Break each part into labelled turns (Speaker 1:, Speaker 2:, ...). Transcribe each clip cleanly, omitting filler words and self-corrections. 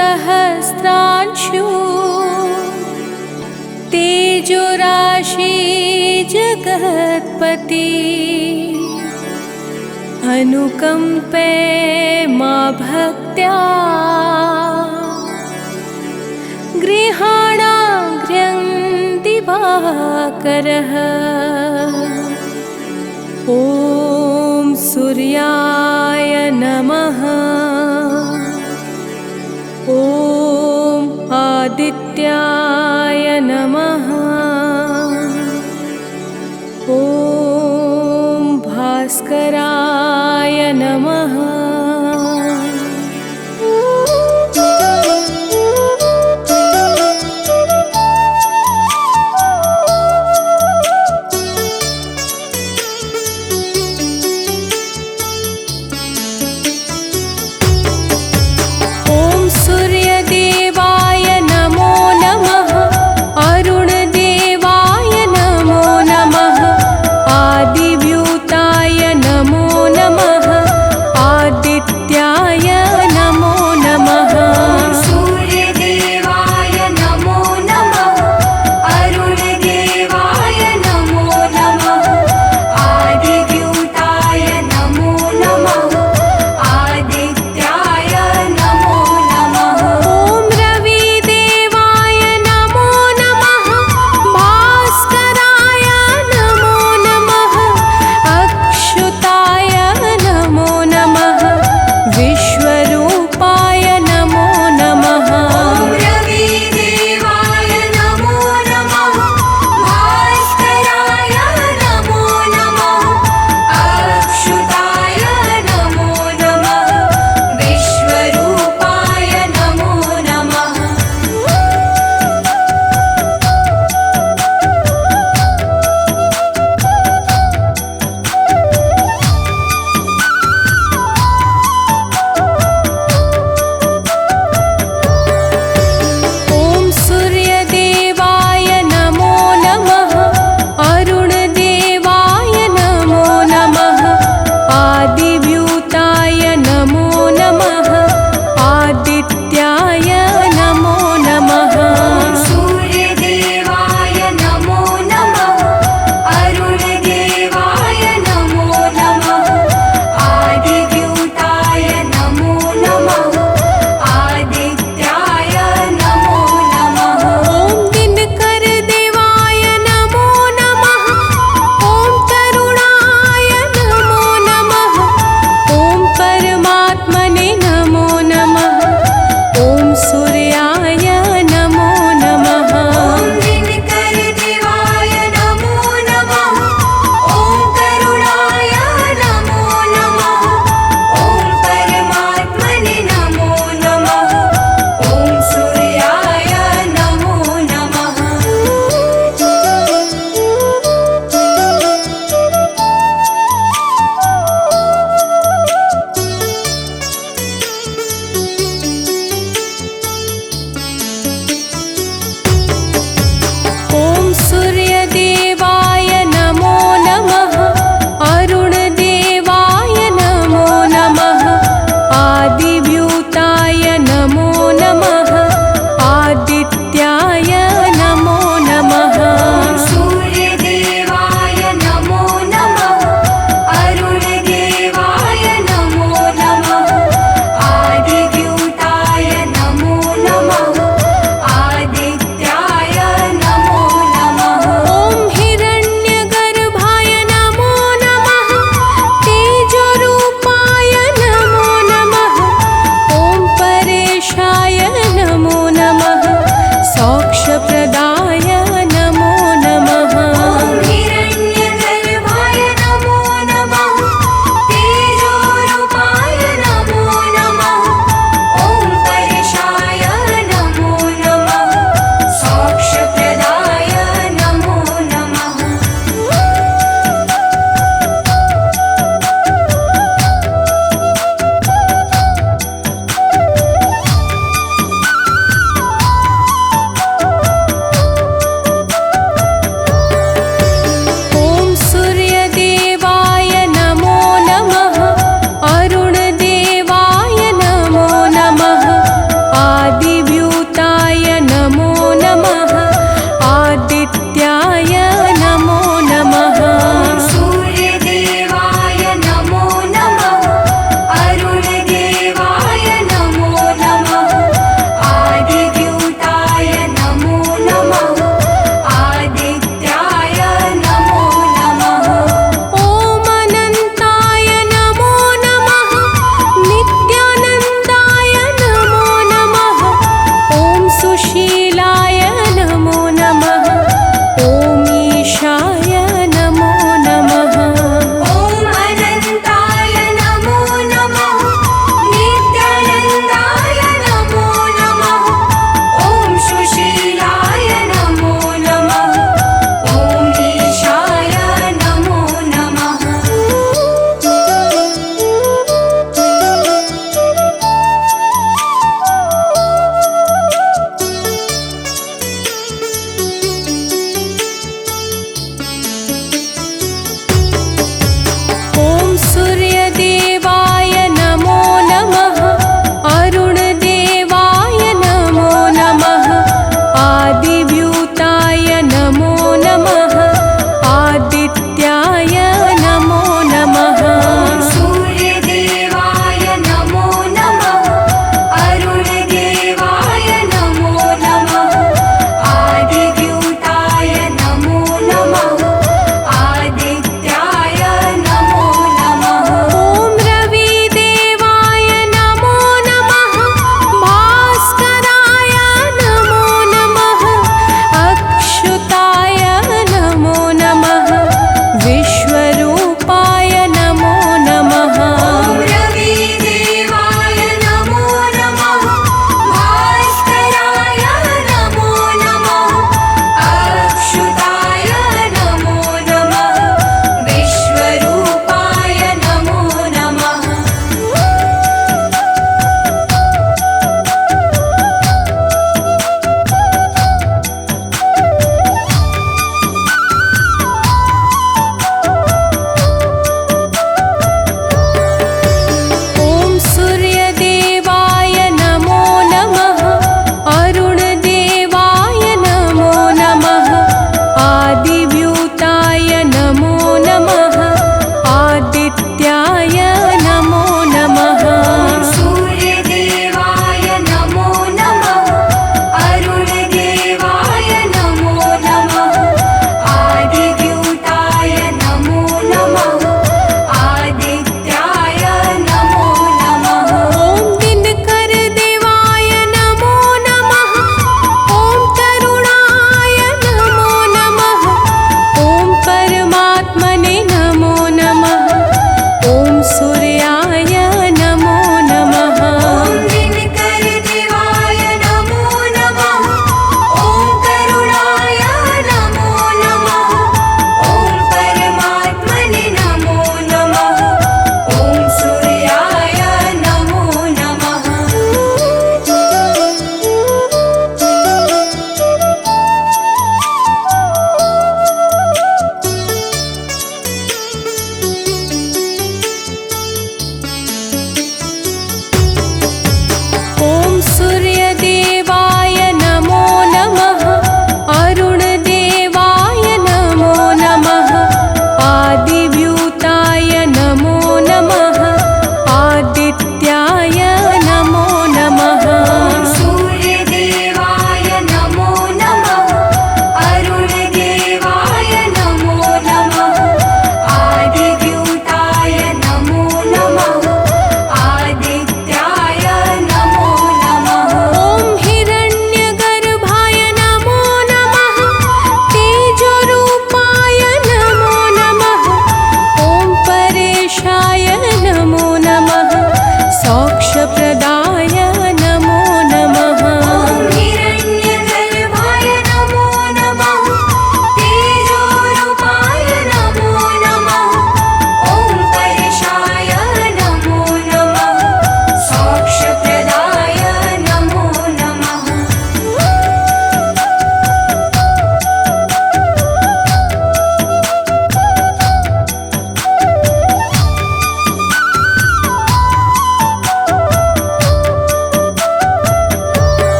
Speaker 1: सहस्रांशु तेजोराशि जगत्पति अनुकंपे मा भक्त्या गृहाणाग्र्यं दिवाकरः। ॐ सूर्याय नमः। ॐ आदित्याय नमः। ॐ भास्कराय नमः। सूर्यदेवाय नमो नमः। अरुण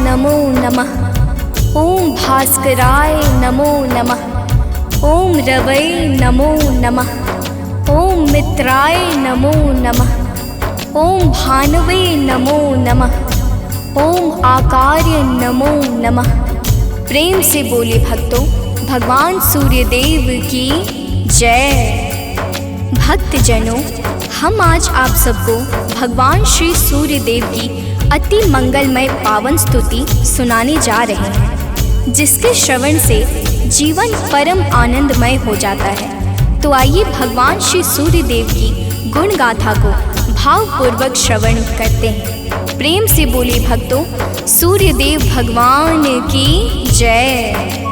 Speaker 2: नमो नमः। ओम भास्कराय नमो नमः। ओम रवै नमो नमः। ओम मित्राय नमो नमः। ओम भानुवे नमो नमः। ओम आकार्य नमो नमः। प्रेम से बोले भक्तों, भगवान सूर्यदेव की जय। भक्तजनों, हम आज आप सबको भगवान श्री सूर्यदेव की अति मंगलमय पावन स्तुति सुनाने जा रहे हैं, जिसके श्रवण से जीवन परम आनंदमय हो जाता है। तो आइए भगवान श्री सूर्यदेव की गुण गाथा को भावपूर्वक श्रवण करते हैं। प्रेम से बोले भक्तों, सूर्यदेव भगवान की जय।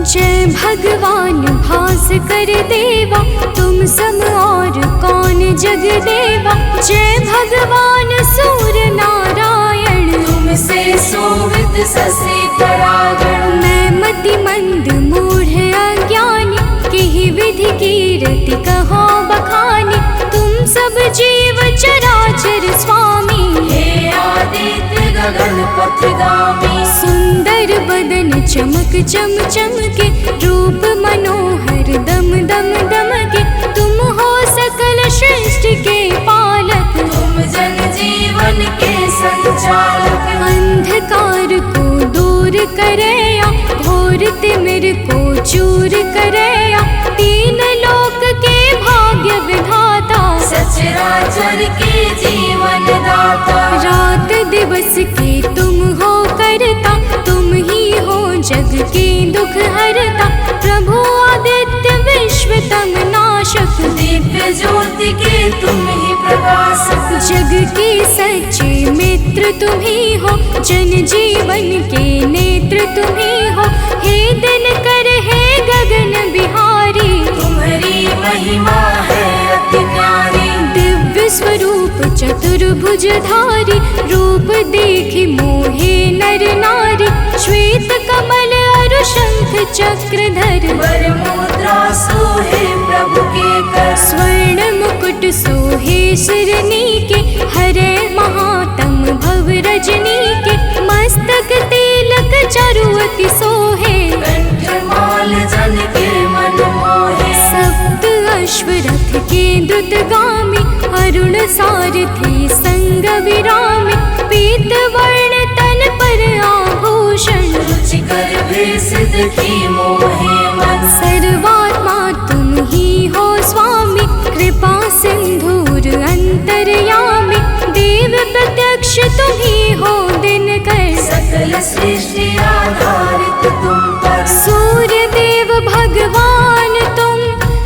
Speaker 2: जय भगवान भास्कर देवा, तुम सम और कौन जग देवा। जय भगवान सूर्य नारायण,
Speaker 1: तुमसे शोभित शशि परागण।
Speaker 2: मैं मति मंद मूढ़ अज्ञानी, किहि विधि कीरति कहो बखानी। तुम सब जीव चराचर स्वामी,
Speaker 1: हे आदित्य गगन पथगामी।
Speaker 2: सुंदर बदन चमक चम चमके, रूप मनोहर दम दम दमके। तुम हो सकल सृष्टि के पालक,
Speaker 1: तुम जन जीवन के संचालक।
Speaker 2: अंधकार को दूर करया, घोर तिमिर को चूर करया। तीन लोक के भाग्य विधाता,
Speaker 1: सचराचर के जीवन दाता।
Speaker 2: रात दिवस के तुम हो करता, तुम ही हो जग के दुख हरता। प्रभु आदित्य विश्वतम नाशक,
Speaker 1: दिव्य ज्योति के तुम ही प्रकाशक।
Speaker 2: जग के सच्चे मित्र तुम ही हो, जन जीवन के नेत्र तुम ही हो। हे दिनकर हे गगन बिहारी,
Speaker 1: तुम्हारी महिमा है अति न्यारी।
Speaker 2: दिव्य स्वरूप चतुर्भुजधारी, रूप देखि मोहे नर नारी। श्वेत कमल अरु शंख चक्रधर,
Speaker 1: वर मुद्रा सोहे प्रभु के कर।
Speaker 2: स्वर्ण मुकुट सोहे शिरनी के, हरे महातम भव रजनी के। मस्तक तिलक चारुअति सोहे,
Speaker 1: कंठमाल जन के मन मोहे।
Speaker 2: सप्त अश्वरथ के द्रुतगामी, अरुण सारथी संग विरामी। पीत वर्ण तन पर आभूषण,
Speaker 1: रुचिकर भेष देखी मोहे मन।
Speaker 2: सर्वात्मा तुम ही हो स्वामी, कृपा सिंधुर अंतर्यामी। देव प्रत्यक्ष तुम ही हो दिनकर,
Speaker 1: सकल सृष्टि आधारित तुम पर।
Speaker 2: सूर्य देव भगवान तुम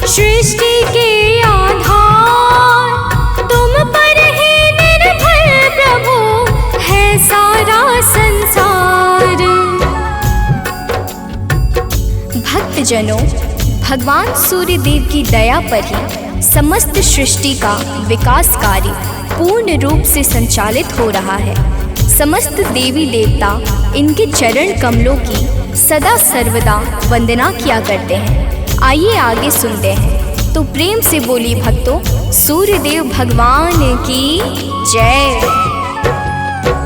Speaker 2: सृष्टि के आधार। तुम पर ही निर्भर प्रभु है सारा संसार। भक्तजनों, भगवान सूर्यदेव की दया पर ही समस्त सृष्टि का विकास कार्य पूर्ण रूप से संचालित हो रहा है। समस्त देवी देवता इनके चरण कमलों की सदा सर्वदा वंदना किया करते हैं। आइए आगे सुनते हैं। तो प्रेम से बोली भक्तों, सूर्यदेव भगवान की जय।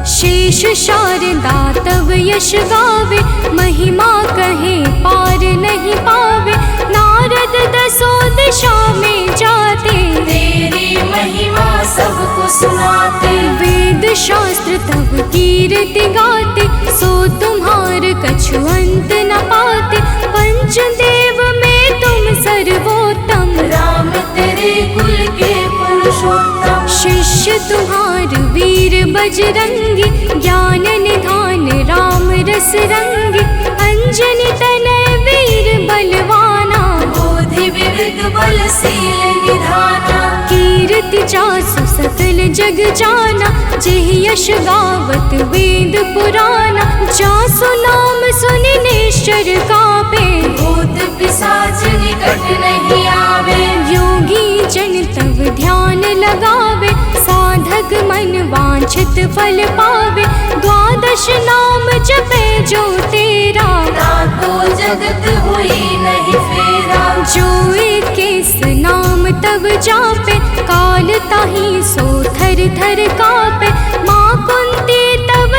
Speaker 2: शेष शारदा तव यश गावे, महिमा कहे पार नहीं पावे। नारद दसों दिशा में जाते,
Speaker 1: तेरी महिमा सबको सुनाते।
Speaker 2: वेद शास्त्र तब कीर्ति गाते, सो तुम्हार कछु अंत न पाते। पंचदेव में तुम सर्वोत्तम,
Speaker 1: राम तेरे कुल के पुरुषोत्तम।
Speaker 2: शिष्य तुम्हार वीर बजरंगी, ज्ञान निधान राम रस रंगी। अंजनी तनय वीर बलवाना,
Speaker 1: बोधि विवेक बलशील निधाना।
Speaker 2: कीर्ति जासु सकल जग जाना, जेहि यश गावत वेद पुराना। जासु नाम सुनि निश्चर कापे,
Speaker 1: भूत पिशाच निकट नहीं आवे।
Speaker 2: योगी जन तव ध्यान लगावे, साधक मन वांछित फल पावे। द्वादश नाम जपे जो तेरा,
Speaker 1: ताको जगत हुई नहीं फेरा।
Speaker 2: जो इक्कीस नाम तब जापे, काल ताहि सो थर थर कापे। माँ कुंती तब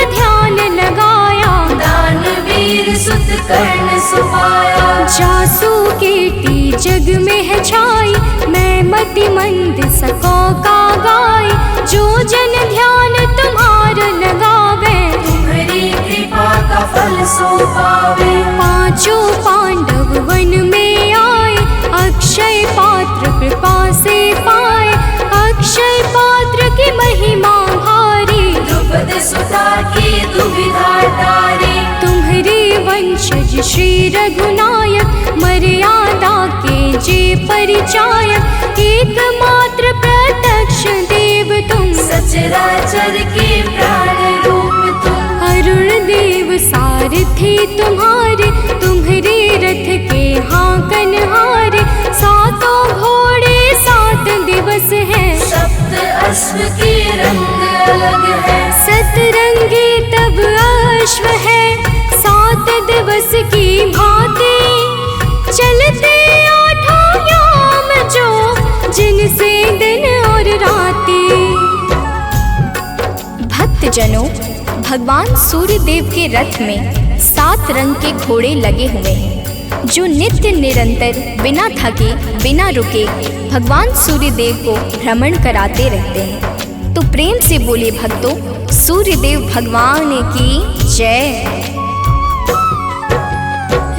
Speaker 2: मति मंद सको का गाय, जो जन ध्यान तुम्हार लगावे,
Speaker 1: तुम्हारी कृपा का फल सो पावे।
Speaker 2: पांचों पांडव वन में आए, अक्षय पात्र कृपा से पाए, अक्षय पात्र की महिमा भारी,
Speaker 1: द्रुपद सुता की दुविधा टारी।
Speaker 2: तुम्हारे वंशज श्री रघुनायक, मर्यादा के जे परिचायक, एकमात्र प्रत्यक्ष देव तुम,
Speaker 1: सचराचर के प्राण रूप तुम।
Speaker 2: अरुण देव सारथी तुम्हारे, तुम्हारे रथ के हाकन हारे, सातों घोड़े 7 दिवस हैं,
Speaker 1: सप्त अश्व के रंग अलग है।
Speaker 2: सतरंगी तब अश्व है, 7 दिवस की भांति, चलते 8 याम जो, जिनसे दिन और राती। भक्तजनों, भगवान सूर्य देव के रथ में 7 रंग के घोड़े लगे हुए हैं, जो नित्य निरंतर बिना थके बिना रुके भगवान सूर्य देव को भ्रमण कराते रहते हैं। तो प्रेम से बोले भक्तों, सूर्य देव भगवान की जय।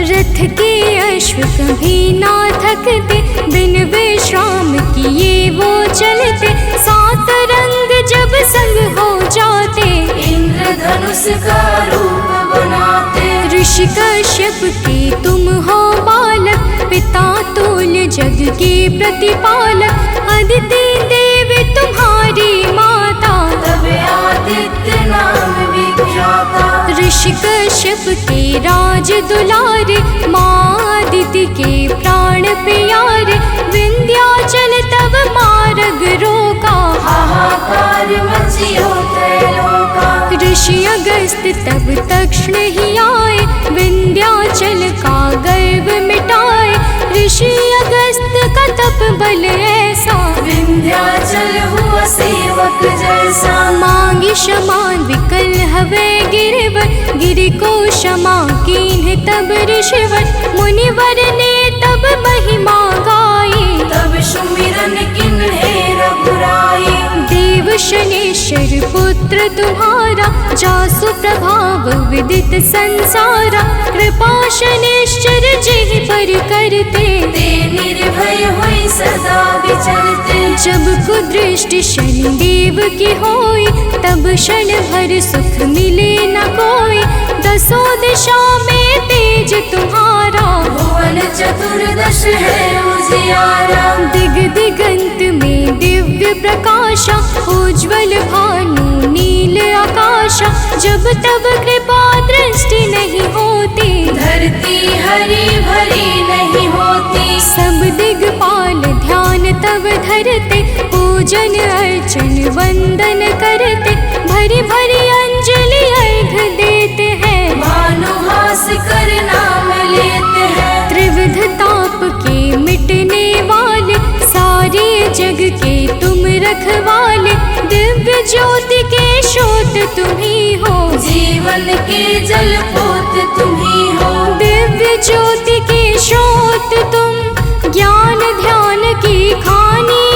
Speaker 2: रथ के अश्व कभी ना थकते, बिन विश्राम किए वो चलते, 7 रंग जब संग हो जाते,
Speaker 1: इंद्रधनुष का रूप बनाते।
Speaker 2: ऋषि कश्यप के तुम हो बालक, पिता तुल्य जग के प्रतिपालक, अदिति देवी तुम्हारी माता,
Speaker 1: तब आदित्य नाम विख्याता।
Speaker 2: ऋषि कश्यप के राज दुलारे, माँ अदिति के प्राण प्यारे, विंध्याचल तब मार्ग रोका,
Speaker 1: हाहाकार मचियो त्रैलोका।
Speaker 2: ऋषि अगस्त तब तक्षण ही आए, विंध्याचल का गर्व मिटाए, ऋषि अगस्त का तप बल ऐसा,
Speaker 1: विंध्याचल हुआ सेवक जैसा।
Speaker 2: मांगी क्षमा विकल हवे गिरवर, गिरि को क्षमा कीन्ह तब ऋषिवर, मुनिवर ने तब महिमा गाई,
Speaker 1: तब सुमिरन किन्हे रघुराई।
Speaker 2: देव शनेश्वर पुत्र तुम्हारा, जासु प्रभाव विदित संसारा, कृपा शनेश्वर जिहि पर करते,
Speaker 1: ते निर्भय हुई सदा विचरते।
Speaker 2: जब कुदृष्टि शनि देव की होई, तब क्षण भर सुख मिले न कोई, 10 दिशा में तेज तुम्हारा,
Speaker 1: भुवन चतुर्दश है उजियारा।
Speaker 2: दिग दिगंत में दिव्य प्रकाशा, उज्ज्वल भानु नील आकाशा, जब तब कृपा दृष्टि नहीं होती,
Speaker 1: धरती हरी भरी नहीं होती।
Speaker 2: सब दिगपाल ध्यान तब धरते, पूजन अर्चन वंदन करते, भरी भरी अंजलि अर्घ देते हैं,
Speaker 1: भानुहास कर नाम लेते हैं।
Speaker 2: त्रिविध ताप के मिटने वाले, सारे जग के तुम रखवाले, दिव्य ज्योति के स्रोत तुम ही हो,
Speaker 1: जीवन के जल पोत तुम ही हो।
Speaker 2: दिव्य ज्योति के स्रोत तुम, ज्ञान ध्यान की खानी,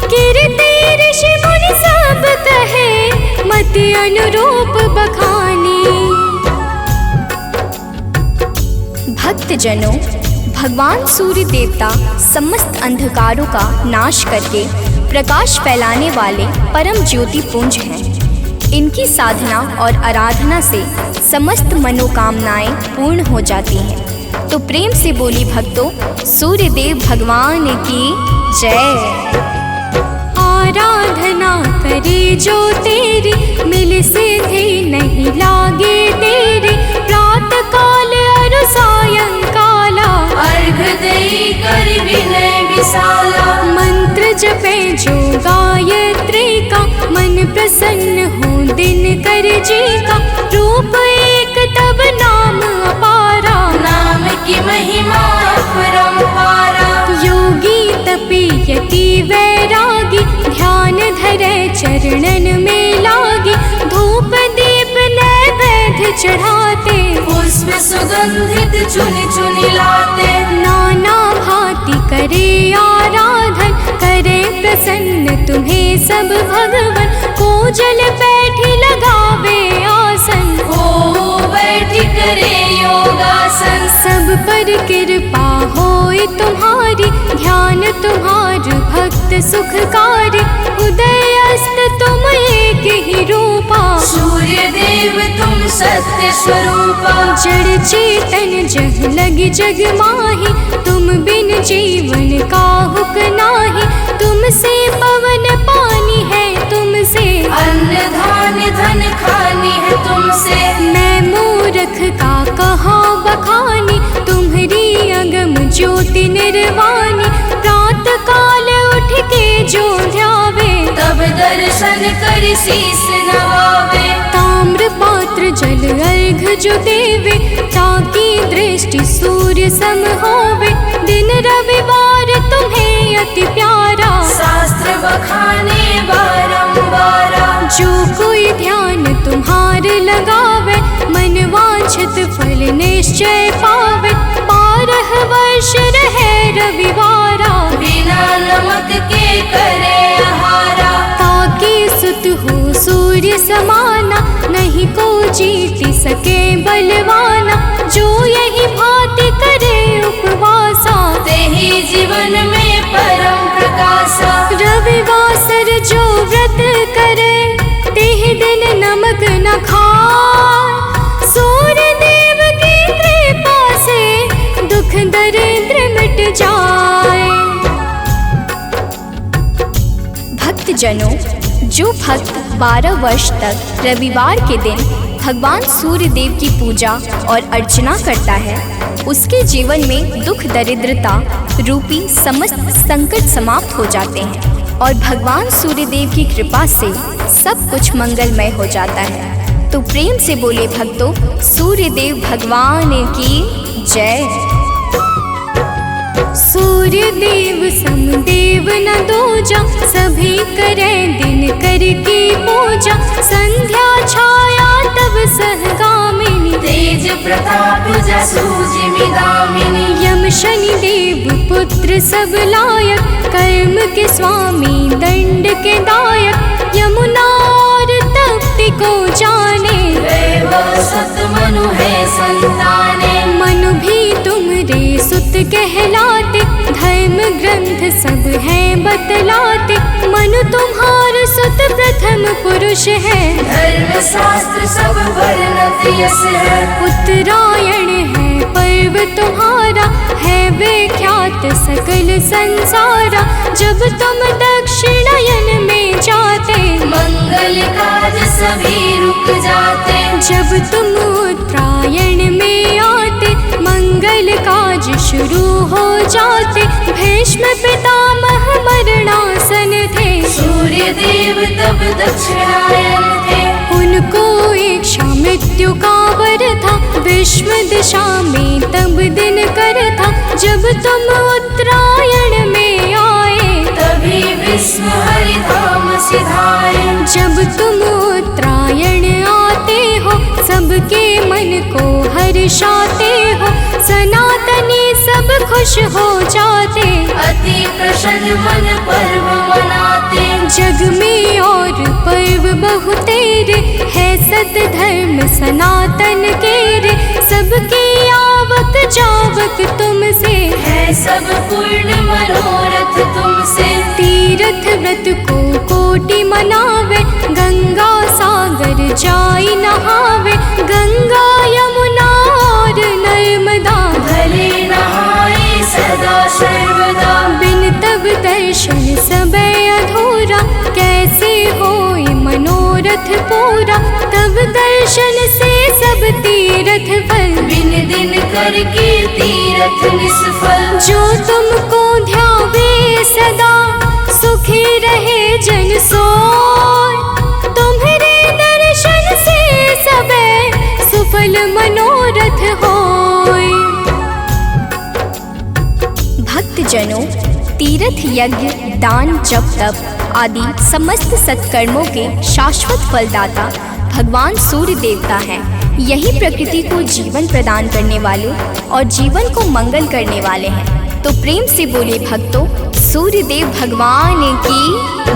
Speaker 2: कीर्ति ऋषि मुनि सब कहे, मति अनुरूप बखानी। भक्तजनों, भगवान सूर्य देवता समस्त अंधकारों का नाश करके प्रकाश फैलाने वाले परम ज्योति पुंज हैं। इनकी साधना और आराधना से समस्त मनोकामनाएं पूर्ण हो जाती हैं। तो प्रेम से बोली भक्तों, सूर्य देव भगवान की जय। आराधना करे जो तेरी, मिल सिद्धि नहीं लागे तेरी, प्रात काल अरु सायंकाला,
Speaker 1: अर्घ देई कर विनय विशाला।
Speaker 2: मंत्र जपे जो गायत्री का, मन प्रसन्न हो दिन कर जी का, रूप एक तब नाम अपारा,
Speaker 1: नाम की महिमा अपरंपारा।
Speaker 2: योगी तपी यति वैरागी, ध्यान धरे चरणन में लागी, धूप दीप नैवेद्य जल बैठी लगावे आसन,
Speaker 1: हो बैठी करे योगासन।
Speaker 2: सब पर कृपा होई तुम्हारी, ध्यान तुम्हार भक्त सुखकारी। उदय अस्त तुम एक ही रूपा,
Speaker 1: सूर्य देव तुम सत्य स्वरूपा।
Speaker 2: जड़ चेतन जग लगी जग माही, तुम बिन जीवन काहुक नाही। तुमसे पवन पानी है, तुमसे
Speaker 1: अन्न धान्य धन खानी है तुमसे।
Speaker 2: मैं मूर्ख का कहा बखानी, तुम्हारी अगम ज्योति निर्वाणी। प्रात काल उठ के जो ध्यावे,
Speaker 1: तब दर्शन कर शीस नवावे।
Speaker 2: ताम्र पात्र जल अर्घ जो देवे, ताकि दृष्टि सूर्य सम होवे। दिन रविवार तुम्हें अति प्यारा,
Speaker 1: शास्त्र बखाने बारंबारा।
Speaker 2: जो कोई ध्यान तुम्हार लगावे, मन वांछित फल निश्चय पावे। 12 वर्ष रहे रविवारा,
Speaker 1: बिना नमक के करे आहारा।
Speaker 2: ताकि सुत हो सूर्य समाना, नहीं को जीत सके बलवाना। जो यही भांति करे उपवासा,
Speaker 1: तेहि जीवन में परम प्रकाशा।
Speaker 2: रविवासर जो व्रत करे, तेहि दिन नमक न खाए। सूर्य देव की कृपा से दुख दरिद्र मिट जाए। भक्तजनों, जो भक्त 12 वर्ष तक रविवार के दिन भगवान सूर्य देव की पूजा और अर्चना करता है, उसके जीवन में दुख दरिद्रता रूपी समस्त संकट समाप्त हो जाते हैं और भगवान सूर्य देव की कृपा से सब कुछ मंगलमय हो जाता है। तो प्रेम से बोले भक्तों, सूर्य देव भगवान की जय। सूर्य देव समदेव न दूजा, सभी करे दिन कर की पूजा। संध्या छाया तब सहगामिनी,
Speaker 1: तेज प्रताप जसु जिमिदामिनी।
Speaker 2: यम शनि देव पुत्र सब लायक, कर्म के स्वामी दंड के दायक। यमुना और तप्ति को जाने,
Speaker 1: वैभव सत मनु है संताने।
Speaker 2: मनु भी तुमरे सुत कहलाते, धर्म ग्रंथ सब हैं बतलाते। मनु तुम्हार सुत प्रथम पुरुष है,
Speaker 1: धर्म शास्त्र सब वर्णत यस है।
Speaker 2: उत्तरायण है पर्व तुम्हारा, है विख्यात सकल संसारा। जब तुम दक्षिणायन में जाते,
Speaker 1: मंगल काज सभी रुक जाते।
Speaker 2: जब तुम उत्तरायण में आते, मंगल काज शुरू हो जाते। भीष्म पितामह मरणासन थे,
Speaker 1: सूर्य देव तब दक्षिणायन थे।
Speaker 2: उनको इच्छा मृत्यु का वर था, विश्व दिशा में तब दिन कर था। जब तुम उत्तरायण में आए,
Speaker 1: तभी विष्णु हरि धाम सिधाए।
Speaker 2: जब तुम उत्तरायण आते हो, सबके मन को हर्षाते हो। सनातनी सब खुश हो जाते,
Speaker 1: अति प्रसन्न मन पर्व मनाते।
Speaker 2: जग में और पर्व बहुतेरे, है सत धर्म सनातन के रे। सबके आवक जावक तुमसे,
Speaker 1: है सब पूर्ण मनोरथ तुमसे।
Speaker 2: तीर्थ व्रत को कोटि मनावे, गंगा सागर जाई नहावे। गंगा यमुना और नर्मदा,
Speaker 1: भले नहाए सदा सर्वदा।
Speaker 2: बिन तब दर्शन सबे अधूरा, कैसे होए मनोरथ पूरा। तब दर्शन से सब तीर्थ फल,
Speaker 1: बिन दिन करके तीरथ निष्फल।
Speaker 2: जो तुमको ध्यावे सदा, सुखी रहे जन सोय। तुम्हारे दर्शन से सबे सुफल मनोरथ होय। भक्तजनों, तीर्थ यज्ञ दान जप तप आदि समस्त सत्कर्मों के शाश्वत फलदाता भगवान सूर्य देवता हैं। यही प्रकृति को जीवन प्रदान करने वाले और जीवन को मंगल करने वाले हैं। तो प्रेम से बोले भक्तों, सूर्यदेव भगवान की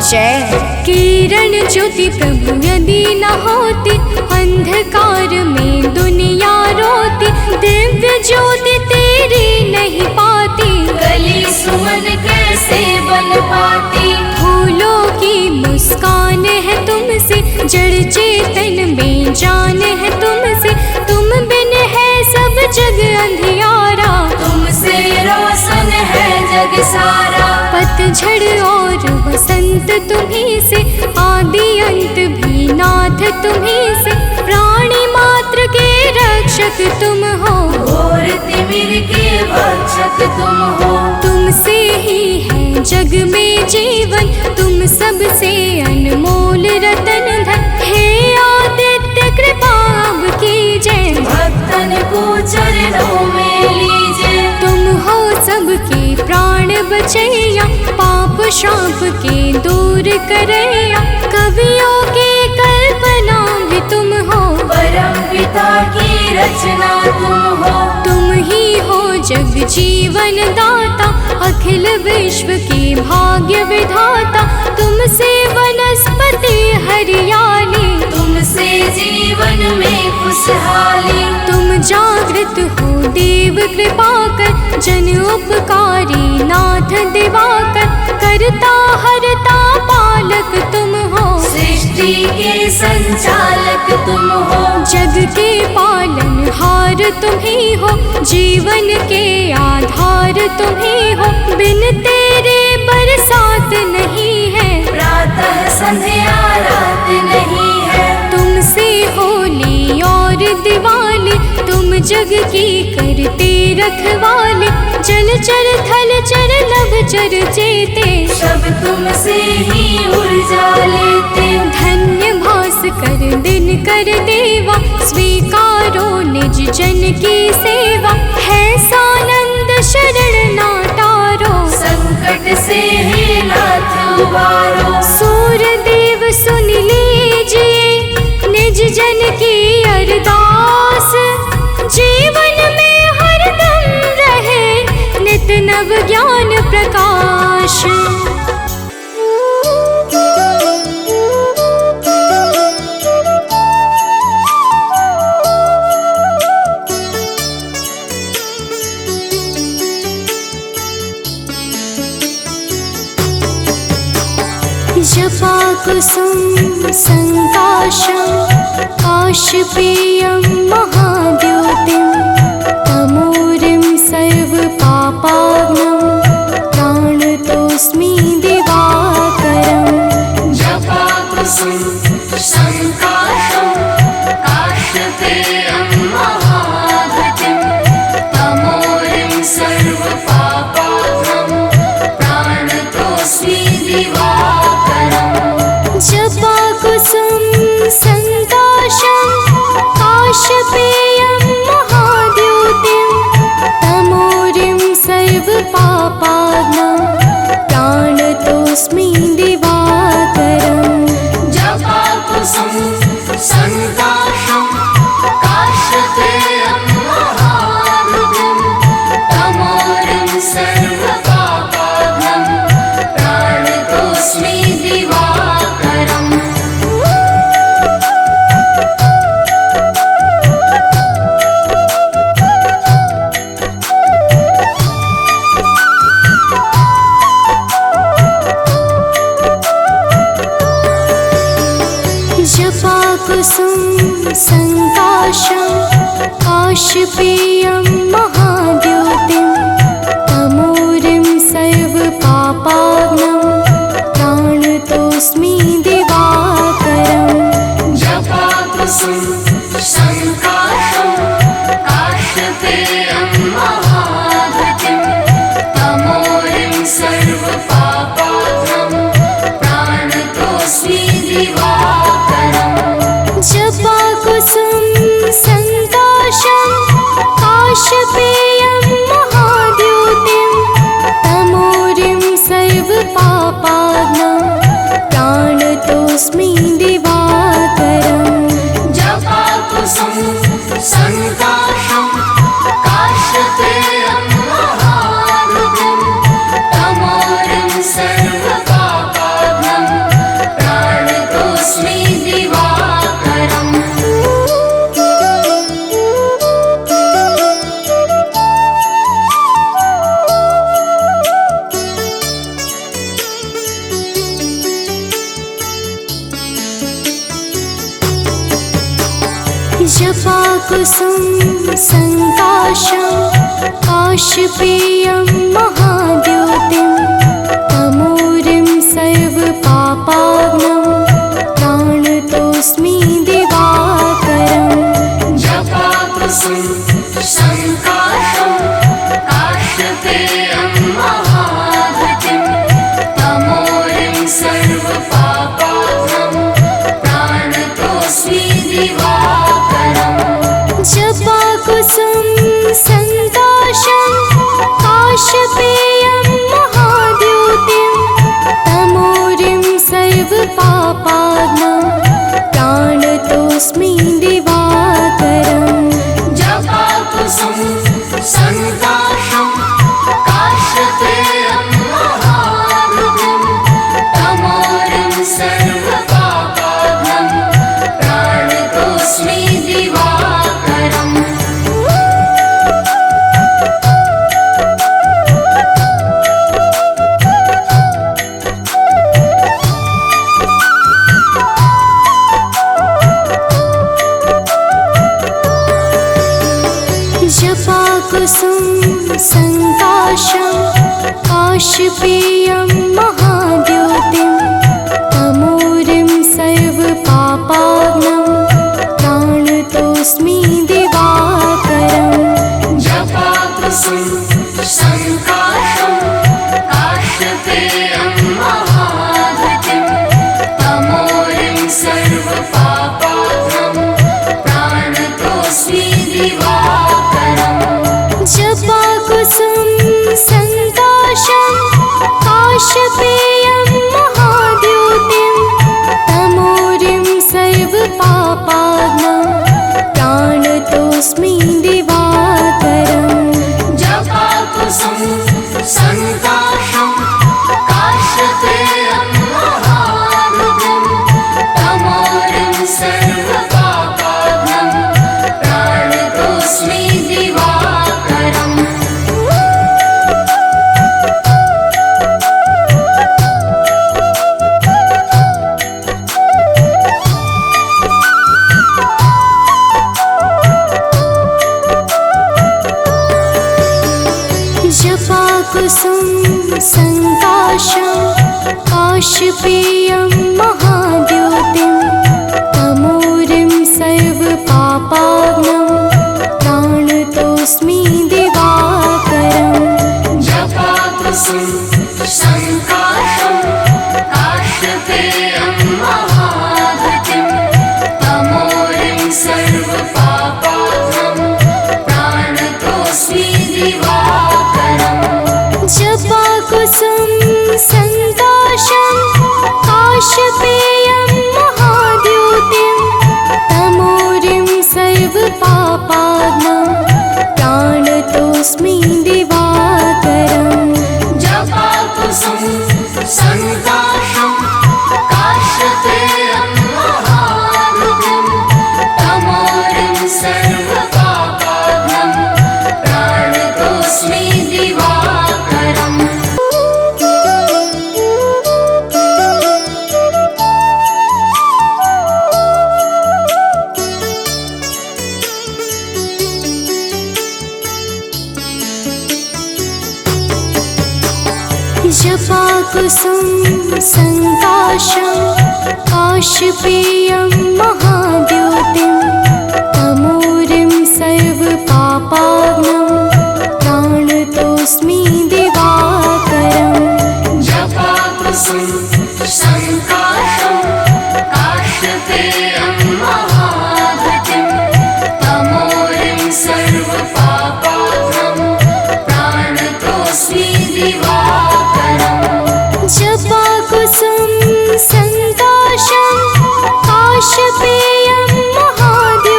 Speaker 2: जय। किरण ज्योति प्रभु यदि न होती, अंधकार में दुनिया रोती। दिव्य ज्योति तेरी नहीं पाती,
Speaker 1: गली सुमन कैसे बन पाती।
Speaker 2: फूलों की मुस्कान है तुमसे, जड़ चेतन में जान है तुमसे। तुम बिन है सब जग अंधियारा,
Speaker 1: तुमसे रोशन है जग सारा।
Speaker 2: पतझड़ और बसंत तुम्हीं से, आदि अंत भी नाथ तुम्हीं से। प्राणी मात्र के रक्षक तुम हो,
Speaker 1: घोर तिमिर के भक्षक तुम हो।
Speaker 2: तुमसे ही है जग में जीवन, तुम सबसे अनमोल रतन धन। हे आदित्य कृपा अब कीजिए,
Speaker 1: भक्तन को चरणों में लीजिए।
Speaker 2: तुम हो सबके प्राण बचैया, पाप शाप के दूर करैया। कवियों की कल्पना भी तुम हो,
Speaker 1: परम पिता की रचना तुम हो।
Speaker 2: तुम ही हो जग जीवन दाता, अखिल विश्व के भाग्य विधाता। तुमसे वनस्पति हरियाली,
Speaker 1: तुमसे जीवन में खुशहाली।
Speaker 2: तुम जागृत हो देव कृपा कर, जन उपकारी नाथ दिवाकर। करता हरता पालक तुम हो,
Speaker 1: सृष्टि के संचालक तुम हो।
Speaker 2: जग के पालन हार तुम ही हो, जीवन के आधार तुम ही हो। बिन तेरे बरसात नहीं है,
Speaker 1: प्रातः संध्या रात नहीं है।
Speaker 2: तुमसे होली और दिवाली, तुम जग की करते रखवाले। जल चर थल चर नभ चर चेते,
Speaker 1: सब तुमसे ही ऊर्जा लेते।
Speaker 2: धन्य भास कर दिन कर देवा, स्वीकारो निज जन की सेवा। है सानंद शरण ना टारो,
Speaker 1: संकट से हे नाथ उबारो।
Speaker 2: सूर्य देव सुन लीजिए, निज जन की अरदास। जीवन में हरदम रहे नित नव ज्ञान प्रकाश। जपा कुसुम संकाशं, काशपेयं महाद्योतिं। तमोरिं सर्वपापाग्नं, प्राणतोऽस्मि दिवाकरम्।
Speaker 1: जपा कुसुम संकाशं, काशपेयं महाद्युतिं। तमोरिं सर्वपापाग्नं, प्राणतोऽस्मि दिवाकरम्।
Speaker 2: जपा कुसुम संकाशं, काशपेयं महाद्योतिं। तमोरिं सर्वपापाग्नं, प्राणतोऽस्मि दिवाकरम्।
Speaker 1: जपा कुसुम संकाशं, काशपेयं महाद्युतिं। तमोरिं सर्वपापाग्नं, प्राणतोऽस्मि दिवाकरम्।
Speaker 2: जपा कुसुम संकाशं, काशपेयं महाद्योतिं। तमोरिं सर्वपापाग्नं, प्राणतोऽस्मि दिवाकरम्।
Speaker 1: जपा कुसुम संकाशं, काशपेयं महाद्युतिं। तमोरिं सर्वपापाग्नं, प्राणतोऽस्मि दिवाकरम्।
Speaker 2: जपा कुसुम संकाशं, काशपेयं महाद्योतिं। तमोरिं सर्वपापाग्नं, प्राणतोऽस्मि दिवाकरम्।
Speaker 1: जपा कुसुम संकाशं, काशपेयं महाद्युतिं। तमोरिं
Speaker 2: जपाकुसुम संकाशं काशपेयं महाद्योतिं तमोरिं सर्वपापाग्नं प्राणतोऽस्मि दिवाकरम्
Speaker 1: जपाकुसुम संकाशं काशपेयं महाद्युतिं तमोरिं सर्वपापाग्नं प्राणतोऽस्मि दिवाकरम्
Speaker 2: जपाकुसुम संकाशं काशपेयं महाद्योतिं तमोरिं सर्वपापाग्नं प्राणतोऽस्मि दिवाकरम्
Speaker 1: जपाकुसुम संकाशं काशपेयं महाद्युतिं तमोरिं सर्वपापाग्नं प्राणतोऽस्मि दिवाकरम्
Speaker 2: जपाकुसुम संकाशं काशपेयं महाद्योतिं तमोरिं सर्वपापाग्नं प्राणतोऽस्मि दिवाकरम्
Speaker 1: जपाकुसुम संकाशं काशपेयं महाद्युतिं तमोरिं सर्वपापाग्नं प्राणतोऽस्मि दिवाकरम्
Speaker 2: जपाकुसुम संकाशं काशपेयं महाद्योतिं तमोरिं सर्वपापाग्नं प्राणतोऽस्मि दिवाकरम्
Speaker 1: जपाकुसुम संकाशं काशपेयं महाद्युतिं तमोरिं सर्वपापाग्नं प्राणतोऽस्मि दिवाकरम्
Speaker 2: जपाकुसुम संकाशं काशपेयं महाद्योतिं तमोरिं सर्वपापाग्नं प्राणतोऽस्मि दिवाकरम्
Speaker 1: जपाकुसुम संकाशं काशपेयं महाद्युतिं तमोरिं सर्वपापाग्नं प्राणतोऽस्मि दिवाकरम्
Speaker 2: जपाकुसुम संकाशं काशपेयं महाद्योतिं तमोरिं सर्वपापाग्नं प्राणतोऽस्मि दिवाकरम्
Speaker 1: जपाकुसुम संकाशं काशपेयं महाद्युतिं तमोरिं सर्वपापाग्नं प्राणतोऽस्मि दिवाकरम्
Speaker 2: जपाकुसुम संकाशं काशपेयं महाद्योतिं तमोरिं सर्वपापाग्नं प्राणतोऽस्मि दिवाकरम्
Speaker 1: जपाकुसुम संकाशं काशपेयं महाद्युतिं तमोरिं सर्वपापाग्नं प्राणतोऽस्मि दिवाकरम्
Speaker 2: जपाकुसुम संकाशं काशपेयं महाद्योतिं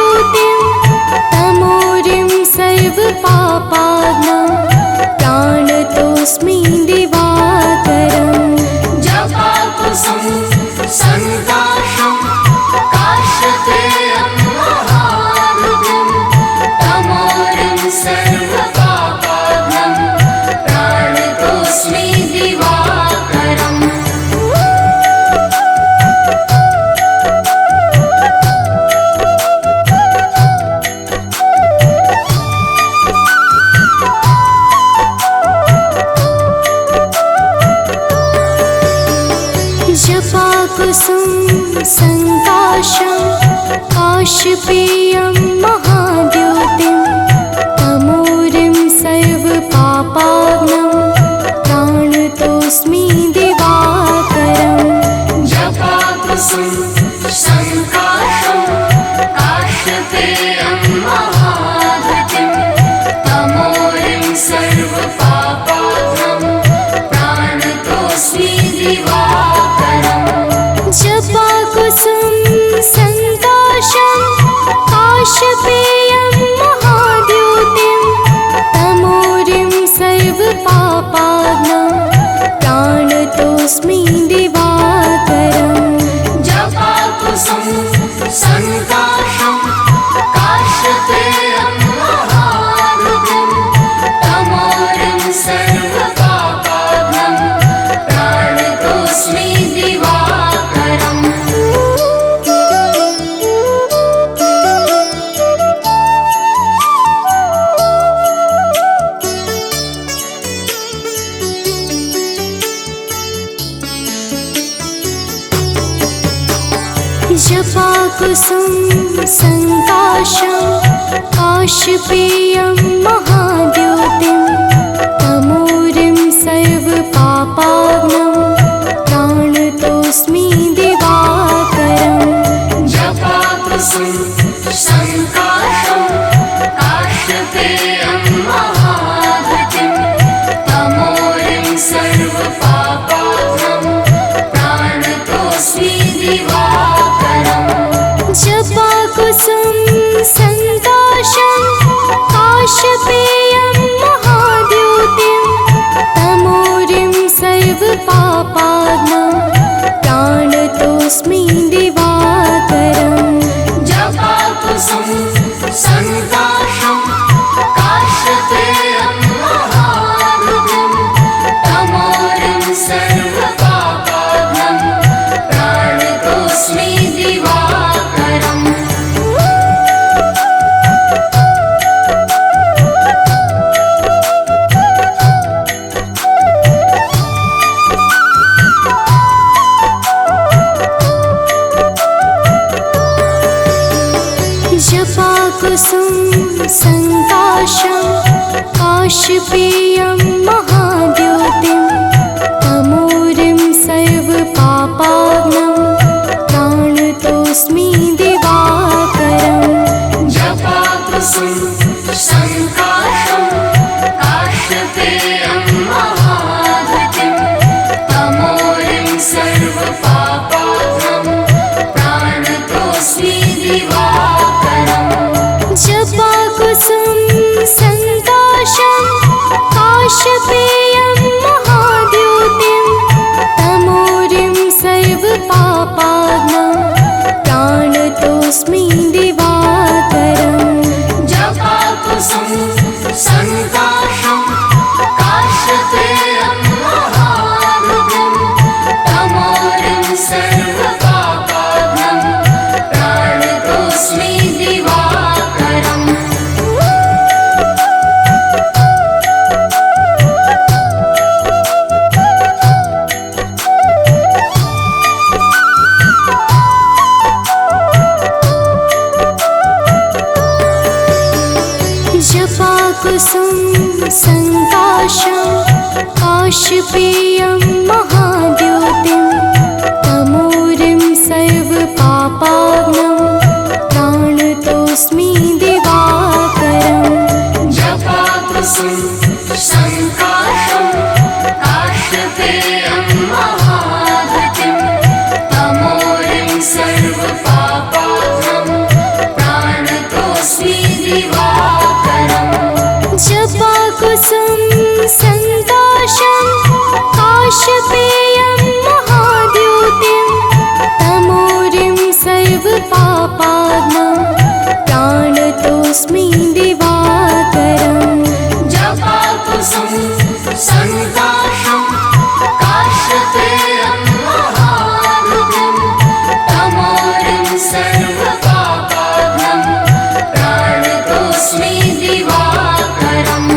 Speaker 2: काशपेयं महाद्योतिं तमोरिं सर्वपापाग्नं प्राणतोऽस्मि दिवाकरम्
Speaker 1: जपाकुसुम संकाशं काशपेयं महाद्युतिं तमोरिं सर्वपापाग्नं प्राणतोऽस्मि दिवाकरम्
Speaker 2: जपाकुसुम संकाशं काशपेयं महाद्योतिं तमोरिं सर्वपापाग्नं प्राणतोऽस्मि दिवाकरम्
Speaker 1: जपाकुसुम संकाशं काशपेयं महाद्युतिं तमोरिं सर्वपापाग्नं प्राणतोऽस्मि दिवाकरम्
Speaker 2: जपाकुसुम संकाशं काशपेयं महाद्योतिं तमोरिं सर्वपापाग्नं प्राणतोऽस्मि दिवाकरम्
Speaker 1: जपाकुसुम संकाशं काशपेयं महाद्युतिं तमोरिं सर्वपापाग्नं प्राणतोऽस्मि दिवाकरम्
Speaker 2: जपाकुसुम संकाशं काशपेयं महाद्योतिं तमोरिं सर्वपापाग्नं प्राणतोऽस्मि दिवाकरम्
Speaker 1: जपाकुसुम संकाशं काशपेयं महाद्युतिं तमोरिं सर्वपापाग्नं प्राणतोऽस्मि दिवाकरम्
Speaker 2: जपाकुसुम संकाशं काशपेयं महाद्योतिं तमोरिं सर्वपापाग्नं प्राणतोऽस्मि दिवाकरम्
Speaker 1: जपाकुसुम संकाशं काशपेयं महाद्युतिं तमोरिं सर्वपापाग्नं प्राणतोऽस्मि दिवाकरम्
Speaker 2: जपाकुसुम संकाशं काशपेयं महाद्योतिं तमोरिं सर्वपापाग्नं प्राणतोऽस्मि दिवाकरम्
Speaker 1: जपाकुसुम संकाशं काशपेयं महाद्युतिं तमोरिं सर्वपापाग्नं प्राणतोऽस्मि दिवाकरम्
Speaker 2: जपाकुसुम संकाशं काशपेयं महाद्योतिं तमोरिं सर्वपापाग्नं प्राणतोऽस्मि दिवाकरम्
Speaker 1: जपाकुसुम संकाशं काशपेयं महाद्युतिं तमोरिं सर्वपापाग्नं प्राणतोऽस्मि दिवाकरम्
Speaker 2: जपाकुसुम संकाशं काशपेयं महाद्योतिं तमोरिं सर्वपापाग्नं प्राणतोऽस्मि दिवाकरम्
Speaker 1: जपाकुसुम संकाशं काशपेयं महाद्युतिं तमोरिं सर्वपापाग्नं प्राणतोऽस्मि दिवाकरम्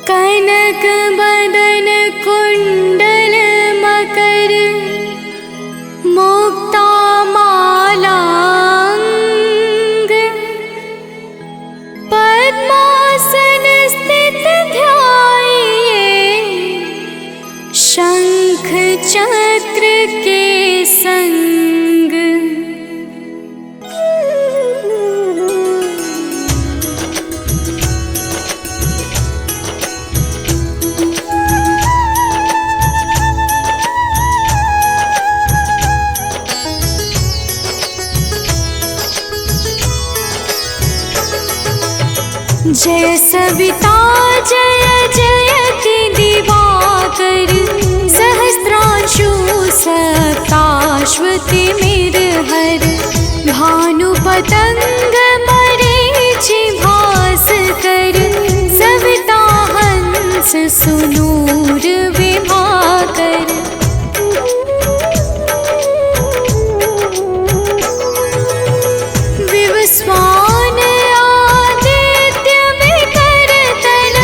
Speaker 2: कनकवदन कुण्डल मकर मुक्ता जय सविता जय जयति दिवाकर सहस्रांशु सप्ताश्वति मिरहर भानु पतंग मरीचि भास्कर सविता हंस सुनूर विभाकर। विवस्वान आदित्य विकर्तन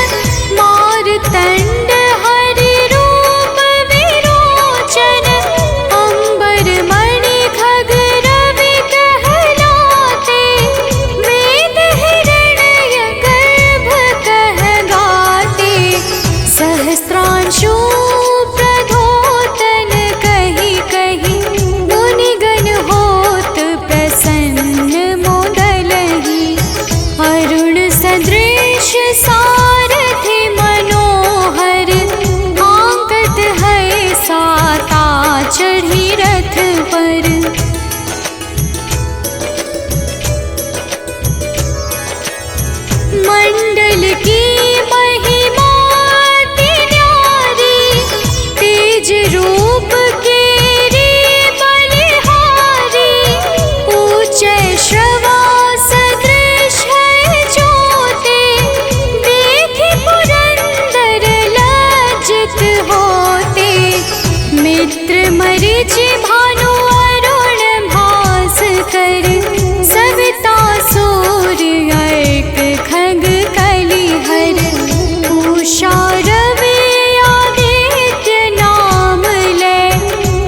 Speaker 2: मारतंड हरि रूप विरोचन अंबर मणि खग रवि कहलाते वेद हिरण्य गर्भ कह गाते सहस्त्रांशु प्रधोतन कही कही मुनिगण होत प्रसन्न मोदलहि अरुण सदृश सारथि मनोहर आंकत है साता चढ़ी रथ पर। मंडल की महिमा अति न्यारी तेज रूप केरी बलिहारी ऊंचे श्रवा सदृश है ज्योति देखि पुरंदर लज्जित होते मित्र मरीचि भानु अरुण भास्कर सविता सूर्य अर्क खग कलिहर उषा रवि आदित्य नाम ले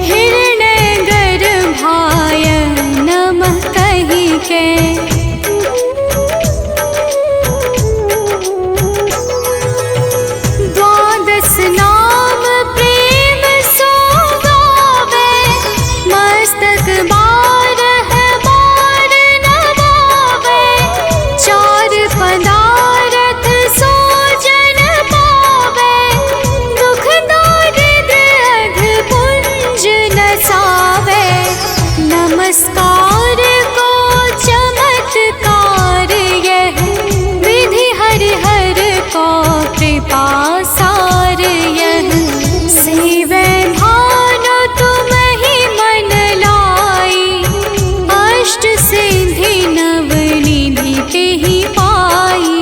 Speaker 2: हिरण्य गर्भाय नमः कहि के। द्वादश नाम प्रेम सो गावे मस्तक बारह बार नवावे चार पदारथ सो जन पावे दुख दारिद्र अघ पुंज नसावे नमस्कार को चमत्कार यह विधि हरिहर को कृपा सार यह सेवै भानु तुम ही मन लाई अष्ट सिद्धि नव निधि तेहि पाई।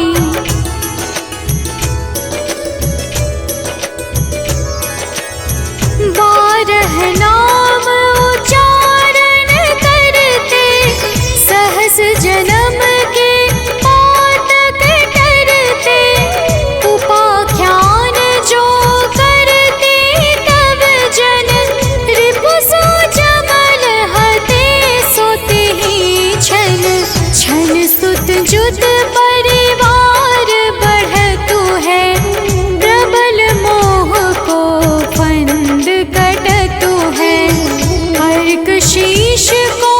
Speaker 2: बारह नाम उच्चारण करते सहस जन्म के पातक टरते उपाख्यान जो करते तब जन रिपु सो जमल हते सोते ही छन छन सुत जुत परिवार बढ़तु है प्रबल मोह को फंद कटतु है अर्क शीश को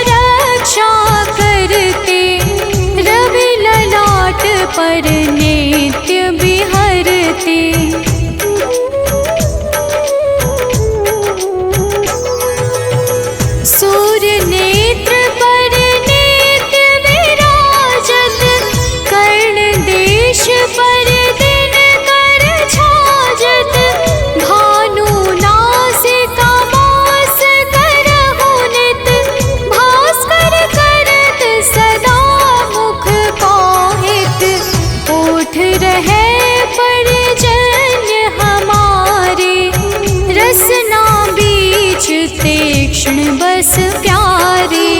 Speaker 2: रक्षा करते रवि ललाट पर नित्य बिहरते। सूर्य नेत्र पर नित्य विराजत कर्ण देश पर दिन कर छाजत भानु नासिका मास करहु नित भास्कर करत सदा मुख पाहित ओठ रहे परजन्य हमारे रसना बीच तीक्ष्ण बस प्यारे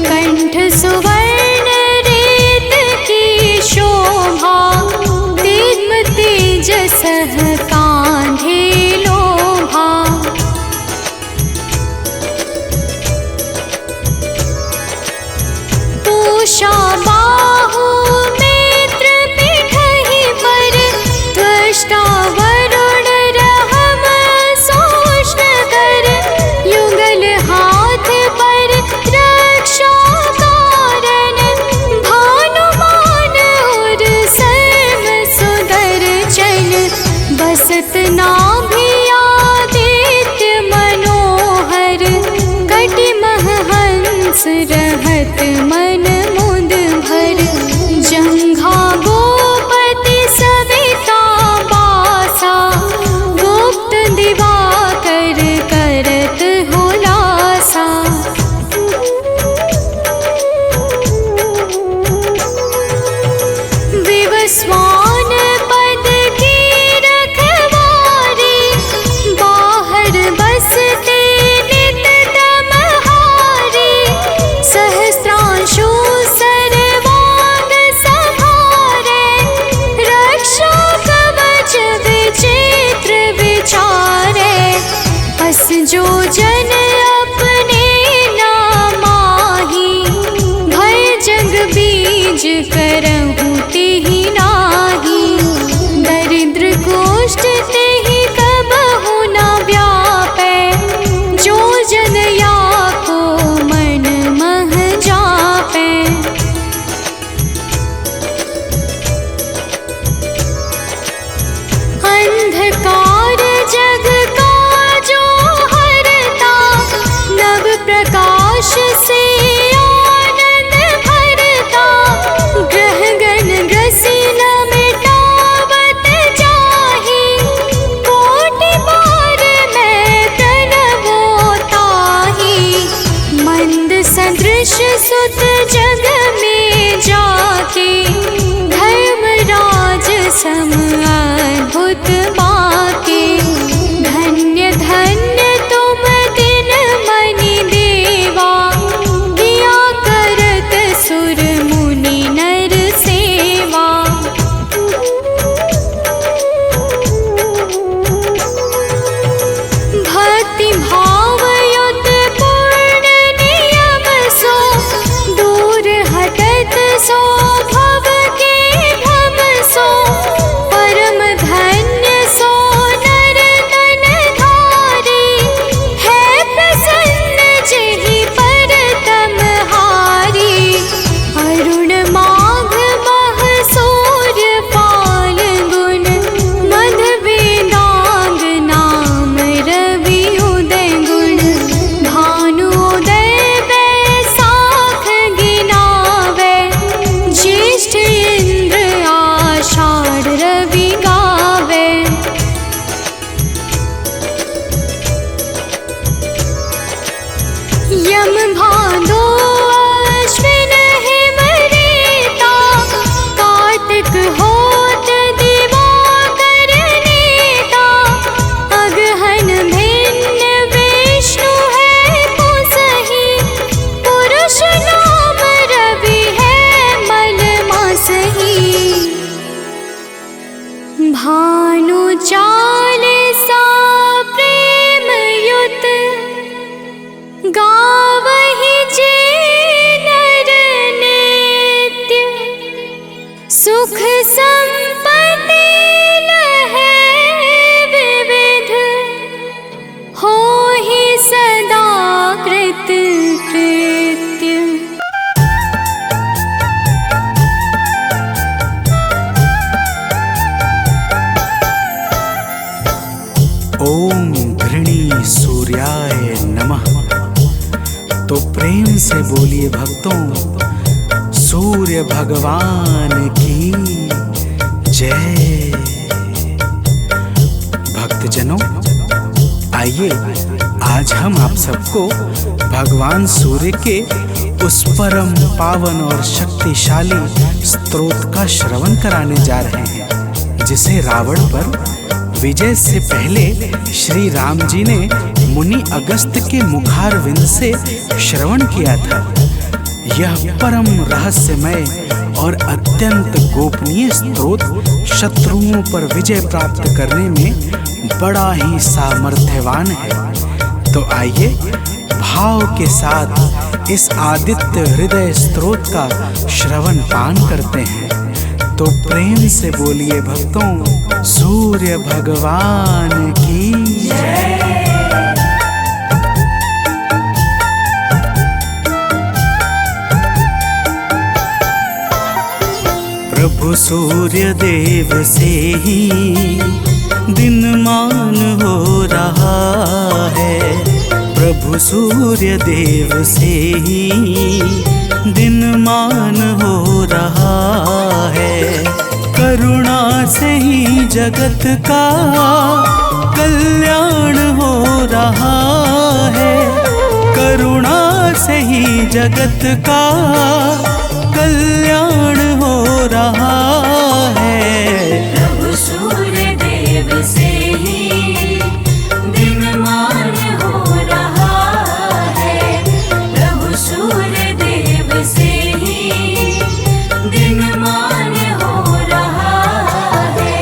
Speaker 2: कंठ सुवर्ण रेत की शोभा दिग्म तेजस कांधे लोभा। पूषा बाहु नेत्र पिठहि पर त्वष्टा वरुण रहम सोष्ण कर युगल हाथ पर रक्षा कारण भानुमान और सर्व सुदर्शन बसत नाभि आदित्य मनोहर कटि मह हंस रहत मन मुद भर जंघा गो सुत जग में जाके धर्मराज सम अद्भुत बाके। धन्य धन्य तुम दिन मनि देवा, किया करत सुर मुनि नर सेवा। भक्ति भाव युत पूर्ण नियम सो, दूर हटत सो भव के भव सो। परम धन्य सो नर तन धारी, है प्रसन्न जेहि पर तमहारी। अरुण माघ मह सूर्य फाल्गुन, मध वेदांग नाम रवि उदय गुण। भानुदय बैसाख गिनावे, ज्येष्ठ इंद्र आषाढ़ रवि गावे। यम भादो अश्विन हिम रेता, कार्तिक होत दिवाकर नेता। अगहन भिन्न विष्णु है पुसहि, पुरुष नाम रवि है मल मासहि। भानु चालीसा प्रेम युत, गावहि जे नर नित्य। सुख संपत्ति लहै विविध, होहि सदा कृत कृत्य।
Speaker 3: ओम घृणी सूर्याय नमः। तो प्रेम से बोलिए भक्तों, सूर्य भगवान की जय। भक्तजनों, आइए आज हम आप सबको भगवान सूर्य के उस परम पावन और शक्तिशाली स्तोत्र का श्रवण कराने जा रहे हैं, जिसे रावण पर विजय से पहले श्री राम जी ने मुनि अगस्त के मुखारविंद से श्रवण किया था। यह परम रहस्यमय और अत्यंत गोपनीय स्तोत्र शत्रुओं पर विजय प्राप्त करने में बड़ा ही सामर्थ्यवान है। तो आइए भाव के साथ इस आदित्य हृदय स्तोत्र का श्रवण पान करते हैं। तो प्रेम से बोलिए भक्तों, सूर्य भगवान की जय। प्रभु सूर्य देव से ही दिनमान हो रहा है। प्रभु सूर्य देव से ही दिनमान हो रहा है। करुणा से ही जगत का कल्याण हो रहा है। करुणा से ही जगत का कल्याण हो रहा है।
Speaker 1: प्रभु सूर्य देव से ही दिनमान हो रहा है। प्रभु सूर्य देव से ही दिनमान हो रहा है।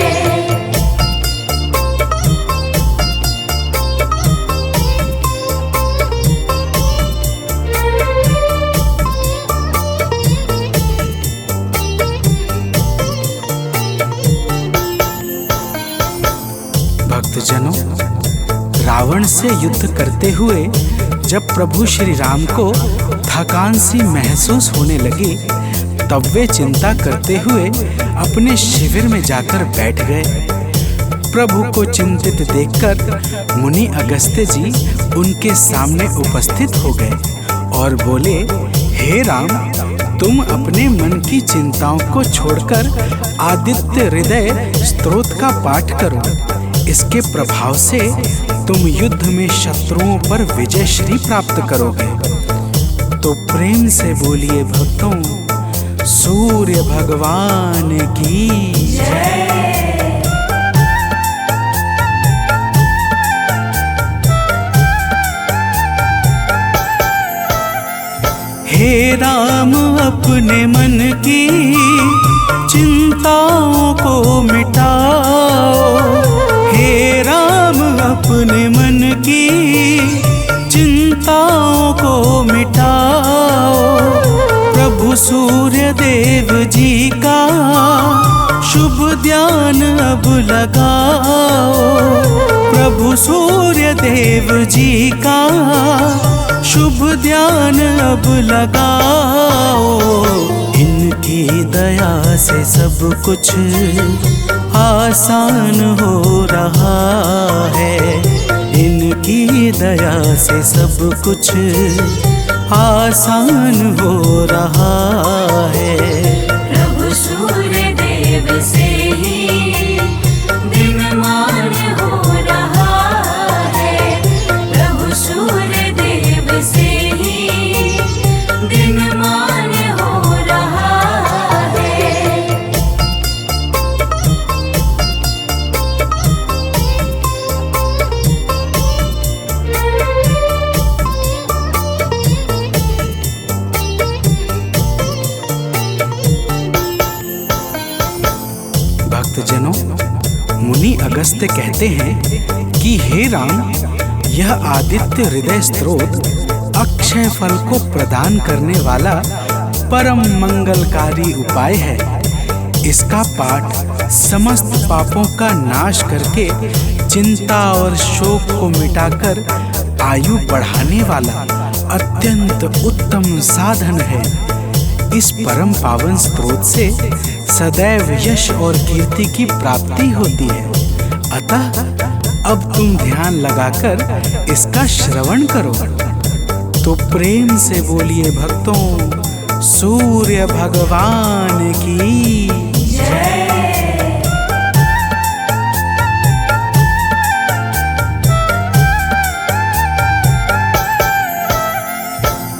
Speaker 3: भक्तजनों, रावण से युद्ध करते हुए जब प्रभु श्री राम को थकान सी महसूस होने लगी, तब वे चिंता करते हुए अपने शिविर में जाकर बैठ गए। प्रभु को चिंतित देखकर मुनि अगस्त्य जी उनके सामने उपस्थित हो गए और बोले, हे राम, तुम अपने मन की चिंताओं को छोड़कर आदित्य हृदय स्तोत्र का पाठ करो। इसके प्रभाव से तुम युद्ध में शत्रुओं पर विजय श्री प्राप्त करोगे। तो प्रेम से बोलिए भक्तों, सूर्य भगवान की जय। हे राम अपने मन की चिंताओं को मिटाओ, हे राम अपने मन की चिंताओं को मिटाओ। प्रभु सूर्य देव जी का शुभ ध्यान अब लगाओ, प्रभु सूर्य देव जी का शुभ ध्यान अब लगाओ। इनकी दया से सब कुछ आसान हो रहा है, इनकी दया से सब कुछ आसान हो रहा है।
Speaker 1: प्रभु सूर्य देव से ही दिनमान हो रहा है, प्रभु सूर्य देव से ही दिनमान हो रहा है।
Speaker 3: भक्तजनों, मुनि अगस्त्य कहते हैं कि हे राम, यह आदित्य हृदय स्त्रोत अक्षय फल को प्रदान करने वाला परम मंगलकारी उपाय है। इसका पाठ समस्त पापों का नाश करके चिंता और शोक को मिटाकर आयु बढ़ाने वाला अत्यंत उत्तम साधन है। इस परम पावन स्रोत से सदैव यश और कीर्ति की प्राप्ति होती है। अतः अब तुम ध्यान लगाकर इसका श्रवण करो। तो प्रेम से बोलिए भक्तों, सूर्य भगवान की जय।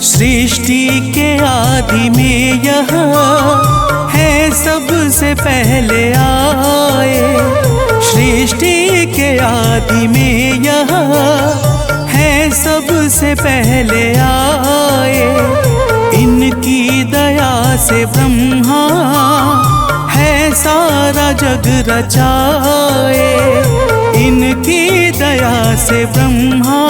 Speaker 3: सृष्टि के आदि में यह है सबसे पहले आए, सृष्टि के आदि में यह है सबसे पहले आए। इनकी दया से ब्रह्मा है सारा जग रचाए, इनकी दया से ब्रह्मा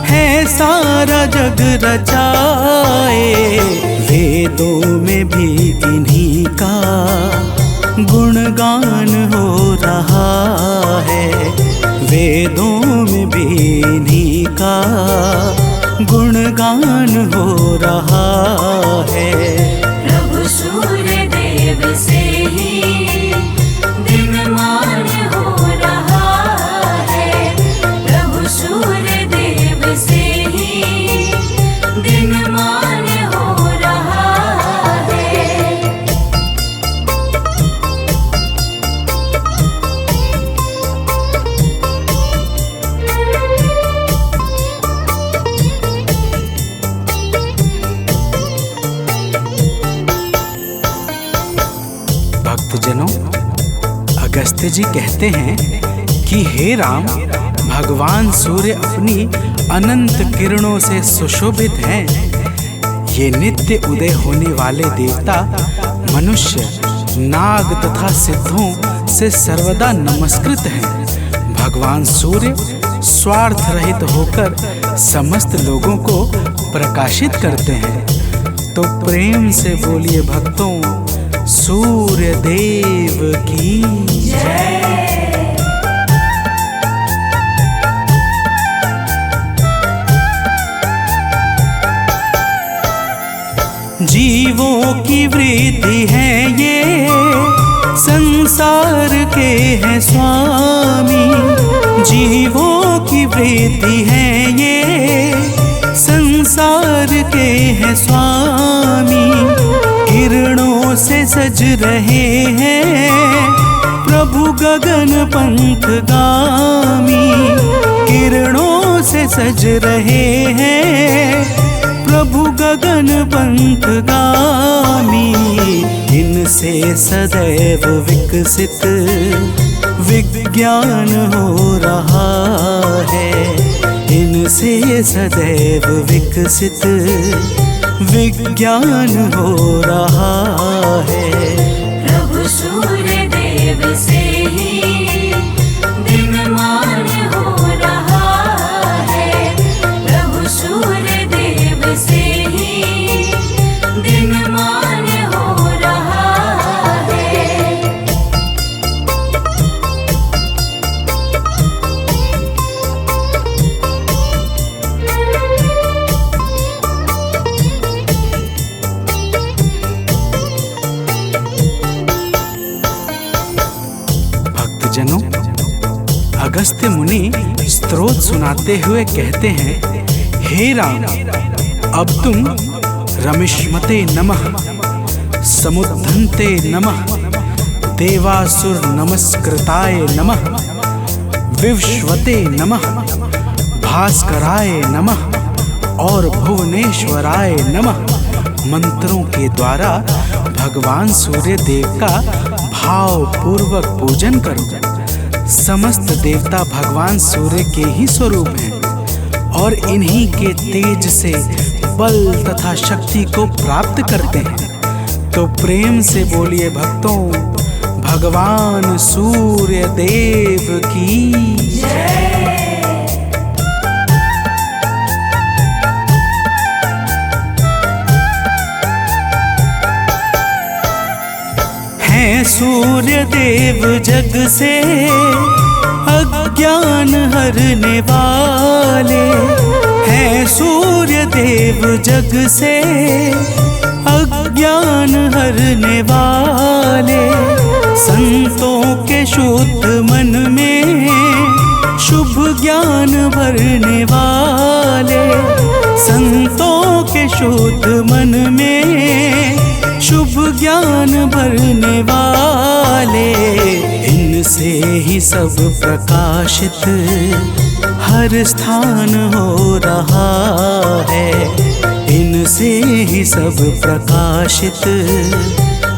Speaker 3: है सारा जग रचाए। वेदों में भी इन्हीं का गुणगान हो रहा है, वेदों में भी इन्हीं का गुणगान हो रहा है।
Speaker 1: प्रभु सूर्य देव से ही दिनमान हो रहा है, प्रभु सूर्य देव से ही दिनमान हो रहा है।
Speaker 3: भक्तजनों, अगस्त्य जी कहते हैं कि हे राम, भगवान सूर्य अपनी अनंत किरणों से सुशोभित हैं। ये नित्य उदय होने वाले देवता मनुष्य, नाग तथा सिद्धों से सर्वदा नमस्कृत हैं। भगवान सूर्य स्वार्थ रहित होकर समस्त लोगों को प्रकाशित करते हैं। तो प्रेम से बोलिए भक्तों, सूर्य देव की जय। जीवों की वृद्धि है ये, संसार के हैं स्वामी। जीवों की वृद्धि है ये, संसार के हैं स्वामी। किरणों से सज रहे हैं प्रभु गगन पंख गामी। किरणों से सज रहे हैं प्रभु गगन पंखगामी, इनसे सदैव विकसित विज्ञान हो रहा है। इनसे सदैव विकसित विज्ञान हो रहा है।
Speaker 1: प्रभु सूर्य देव से ही दिनमान हो रहा है। प्रभु सूर्य देव से ही दिनमान हो रहा है।
Speaker 3: भक्तजनों, अगस्त्य मुनि स्तोत्र सुनाते हुए कहते हैं, हे राम, अब तुम रमिष्मते नमः, समुद्धन्ते नमः, देवासुर नमस्कृताय नमः, विवस्वते नमः, भास्कराय नमः और भुवनेश्वराय नमः मंत्रों के द्वारा भगवान सूर्य देव का भाव पूर्वक पूजन करो। समस्त देवता भगवान सूर्य के ही स्वरूप हैं और इन्हीं के तेज से बल तथा शक्ति को प्राप्त करते हैं। तो प्रेम से बोलिए भक्तों, भगवान सूर्य देव की जय। हैं सूर्य देव जग से अज्ञान हरने वाले, हैं सूर्य देव जग से अज्ञान हरने वाले। संतों के शुद्ध मन में शुभ ज्ञान भरने वाले, संतों के शुद्ध मन में शुभ ज्ञान भरने वाले। इनसे ही सब प्रकाशित हर स्थान हो रहा है। इनसे ही सब प्रकाशित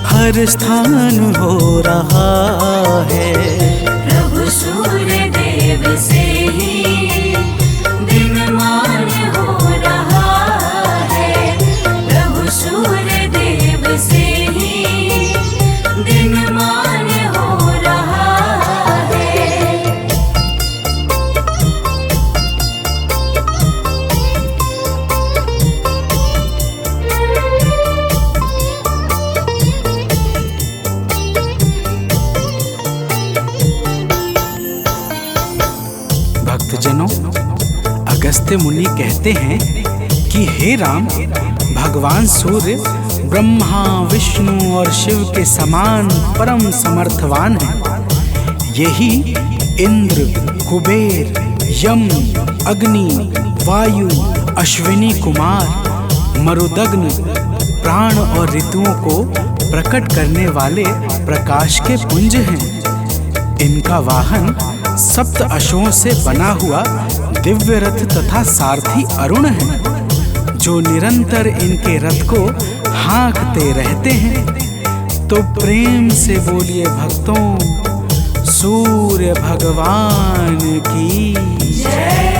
Speaker 3: हर स्थान हो रहा है।
Speaker 1: प्रभु सूर्य देव से ही दिनमान हो रहा है। प्रभु सूर्य देव से ही दिनमान हो रहा है।
Speaker 3: भक्तजनों, अगस्त्य मुनि कहते हैं कि हे राम, भगवान सूर्य ब्रह्मा विष्णु और शिव के समान परम समर्थवान हैं। यही इंद्र, कुबेर, यम, अग्नि, वायु, अश्विनी कुमार, मरुदग्न, प्राण और ऋतुओं को प्रकट करने वाले प्रकाश के पुंज हैं। इनका वाहन सप्त अश्वों से बना हुआ दिव्य रथ तथा सारथी अरुण है, जो निरंतर इनके रथ को हाँकते रहते हैं। तो प्रेम से बोलिए भक्तों, सूर्य भगवान की जय।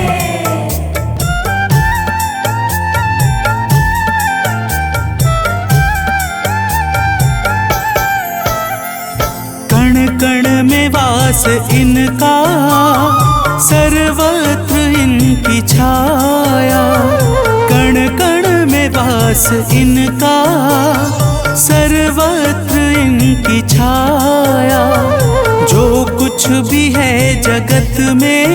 Speaker 3: कण कण में वास इनका, सर्वत्र इनकी छाया। कण कण में वास इनका, सर्वत्र इनकी छाया। जो कुछ भी है जगत में,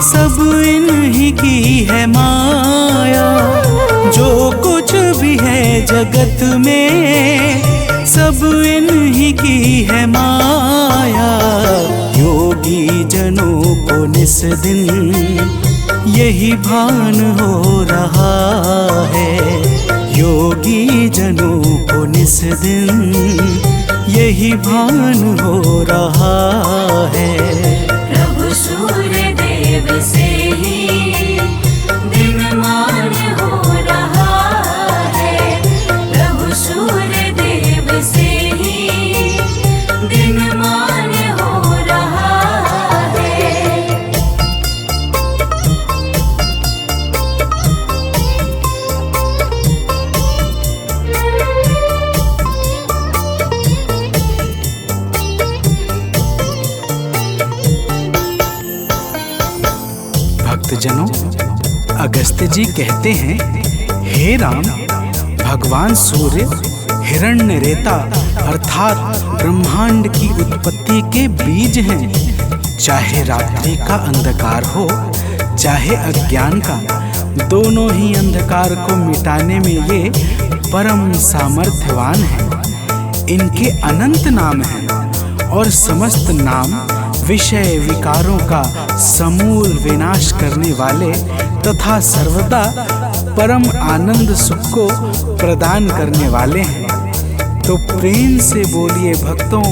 Speaker 3: सब इन्हीं की है माया। जो कुछ भी है जगत में, सब इन्हीं की है माया। योगी जनों को निस दिन यही भान हो रहा है। योगी जनों को निस दिन यही भान हो रहा है।
Speaker 1: प्रभु सूर्य देव से ही दिनमान हो रहा
Speaker 3: भक्तजनों, अगस्त्य जी कहते हैं, हे राम, भगवान सूर्य हिरण्यरेता अर्थात ब्रह्मांड की उत्पत्ति के बीज हैं। चाहे रात्रि का अंधकार हो, चाहे अज्ञान का, दोनों ही अंधकार को मिटाने में ये परम सामर्थ्यवान हैं। इनके अनंत नाम हैं और समस्त नाम विषय विकारों का समूल विनाश करने वाले तथा सर्वदा परम आनंद सुख को प्रदान करने वाले हैं। तो प्रेम से बोलिए भक्तों,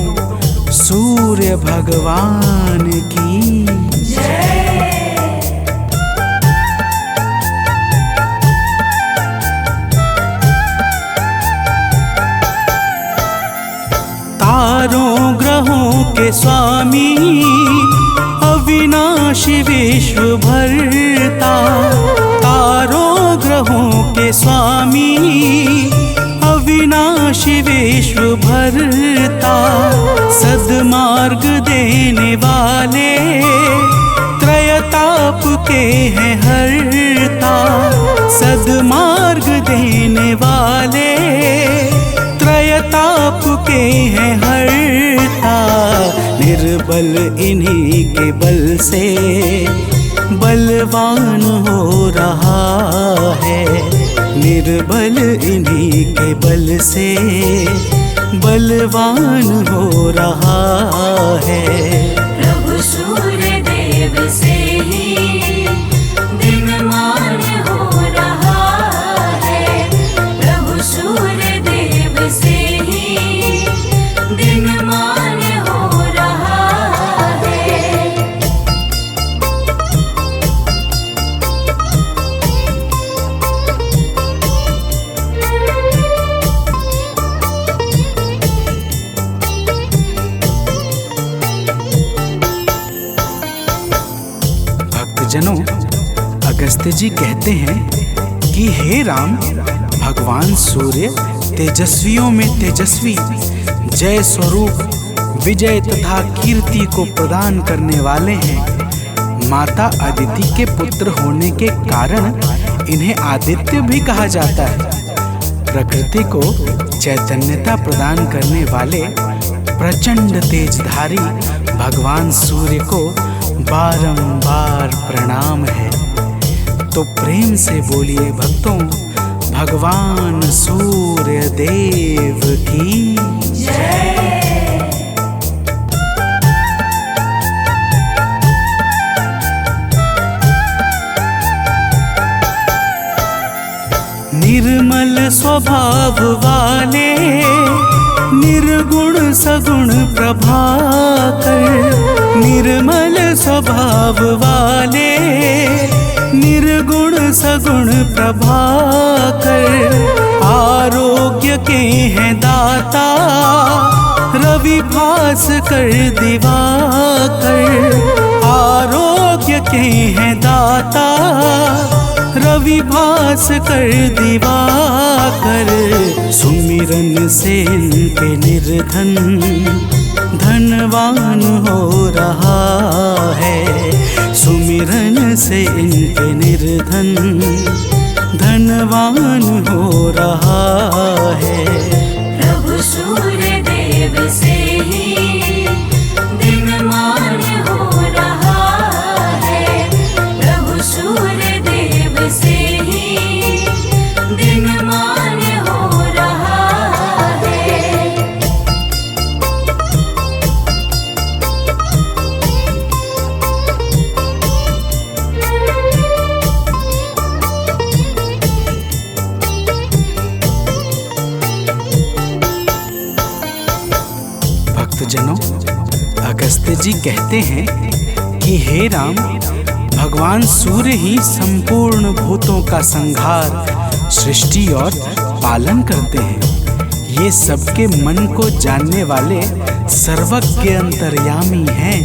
Speaker 3: सूर्य भगवान की तारों ग्रहों के स्वामी, अविनाशी विश्व भरता। तारों ग्रहों के स्वामी, अविनाशी विश्व भरता। सद्मार्ग देने वाले, त्रयताप के हैं हरता। सद्मार्ग देने वाले, त्रयताप के हैं हरता। निर्बल इन्हीं के बल से बलवान हो रहा है। निर्बल इन्हीं के बल से बलवान हो रहा है।
Speaker 1: प्रभु सूर्य देव से ही दिनमान हो रहा है। प्रभु सूर्य देव से ही दिनमान हो रहा है।
Speaker 3: भक्तजनों, अगस्त्य जी कहते हैं कि हे राम, भगवान सूर्य तेजस्वियों में तेजस्वी, जय स्वरूप विजय तथा कीर्ति को प्रदान करने वाले हैं। माता अदिति के पुत्र होने के कारण इन्हें आदित्य भी कहा जाता है। प्रकृति को चैतन्यता प्रदान करने वाले प्रचंड तेजधारी भगवान सूर्य को बारंबार प्रणाम है। तो प्रेम से बोलिए भक्तों, भगवान सूर्य देव की निर्मल स्वभाव वाले, निर्गुण सगुण प्रभाकर। निर्मल स्वभाव वाले, निर्गुण सगुण प्रभाकर। आरोग्य के हैं दाता, रवि भास्कर दिवाकर। आरोग्य के हैं दाता, रवि भास्कर दिवाकर। सुमिरन से इनके निर्धन धनवान हो रहा है। सुमिरन से इनके निर्धन धनवान हो रहा है।
Speaker 1: प्रभु सूर्य देव से ही दिनमान हो रहा है। प्रभु सूर्य देव से ही दिनमान हो रहा है।
Speaker 3: भक्तजनों, अगस्त्य जी कहते हैं कि हे राम, भगवान सूर्य ही संपूर्ण भूतों का संहार, सृष्टि और पालन करते हैं। ये सबके मन को जानने वाले सर्वज्ञ अंतर्यामी हैं।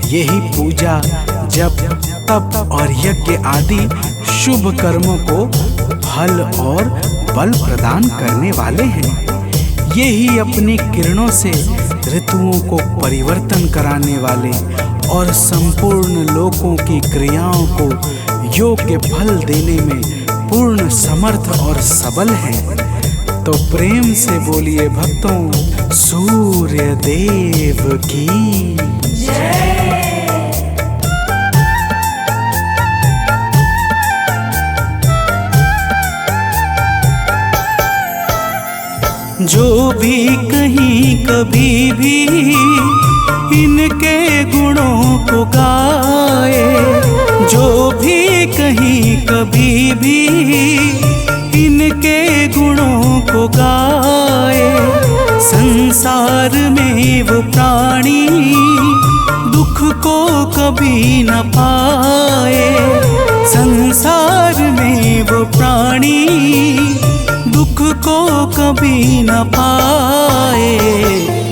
Speaker 3: यही पूजा, जप, तप और यज्ञ आदि शुभ कर्मों को फल और बल प्रदान करने वाले हैं। यही अपनी किरणों से ऋतुओं को परिवर्तन कराने वाले और संपूर्ण लोकों की क्रियाओं को योग्य फल देने में पूर्ण समर्थ और सबल हैं। तो प्रेम से बोलिए भक्तों, सूर्य देव की जो भी कहीं कभी भी इनके गुणों को गाए, जो भी कहीं कभी भी इनके गुणों को गाए, संसार में वो प्राणी दुख को कभी न पाए, संसार में वो प्राणी दुख को कभी न पाए।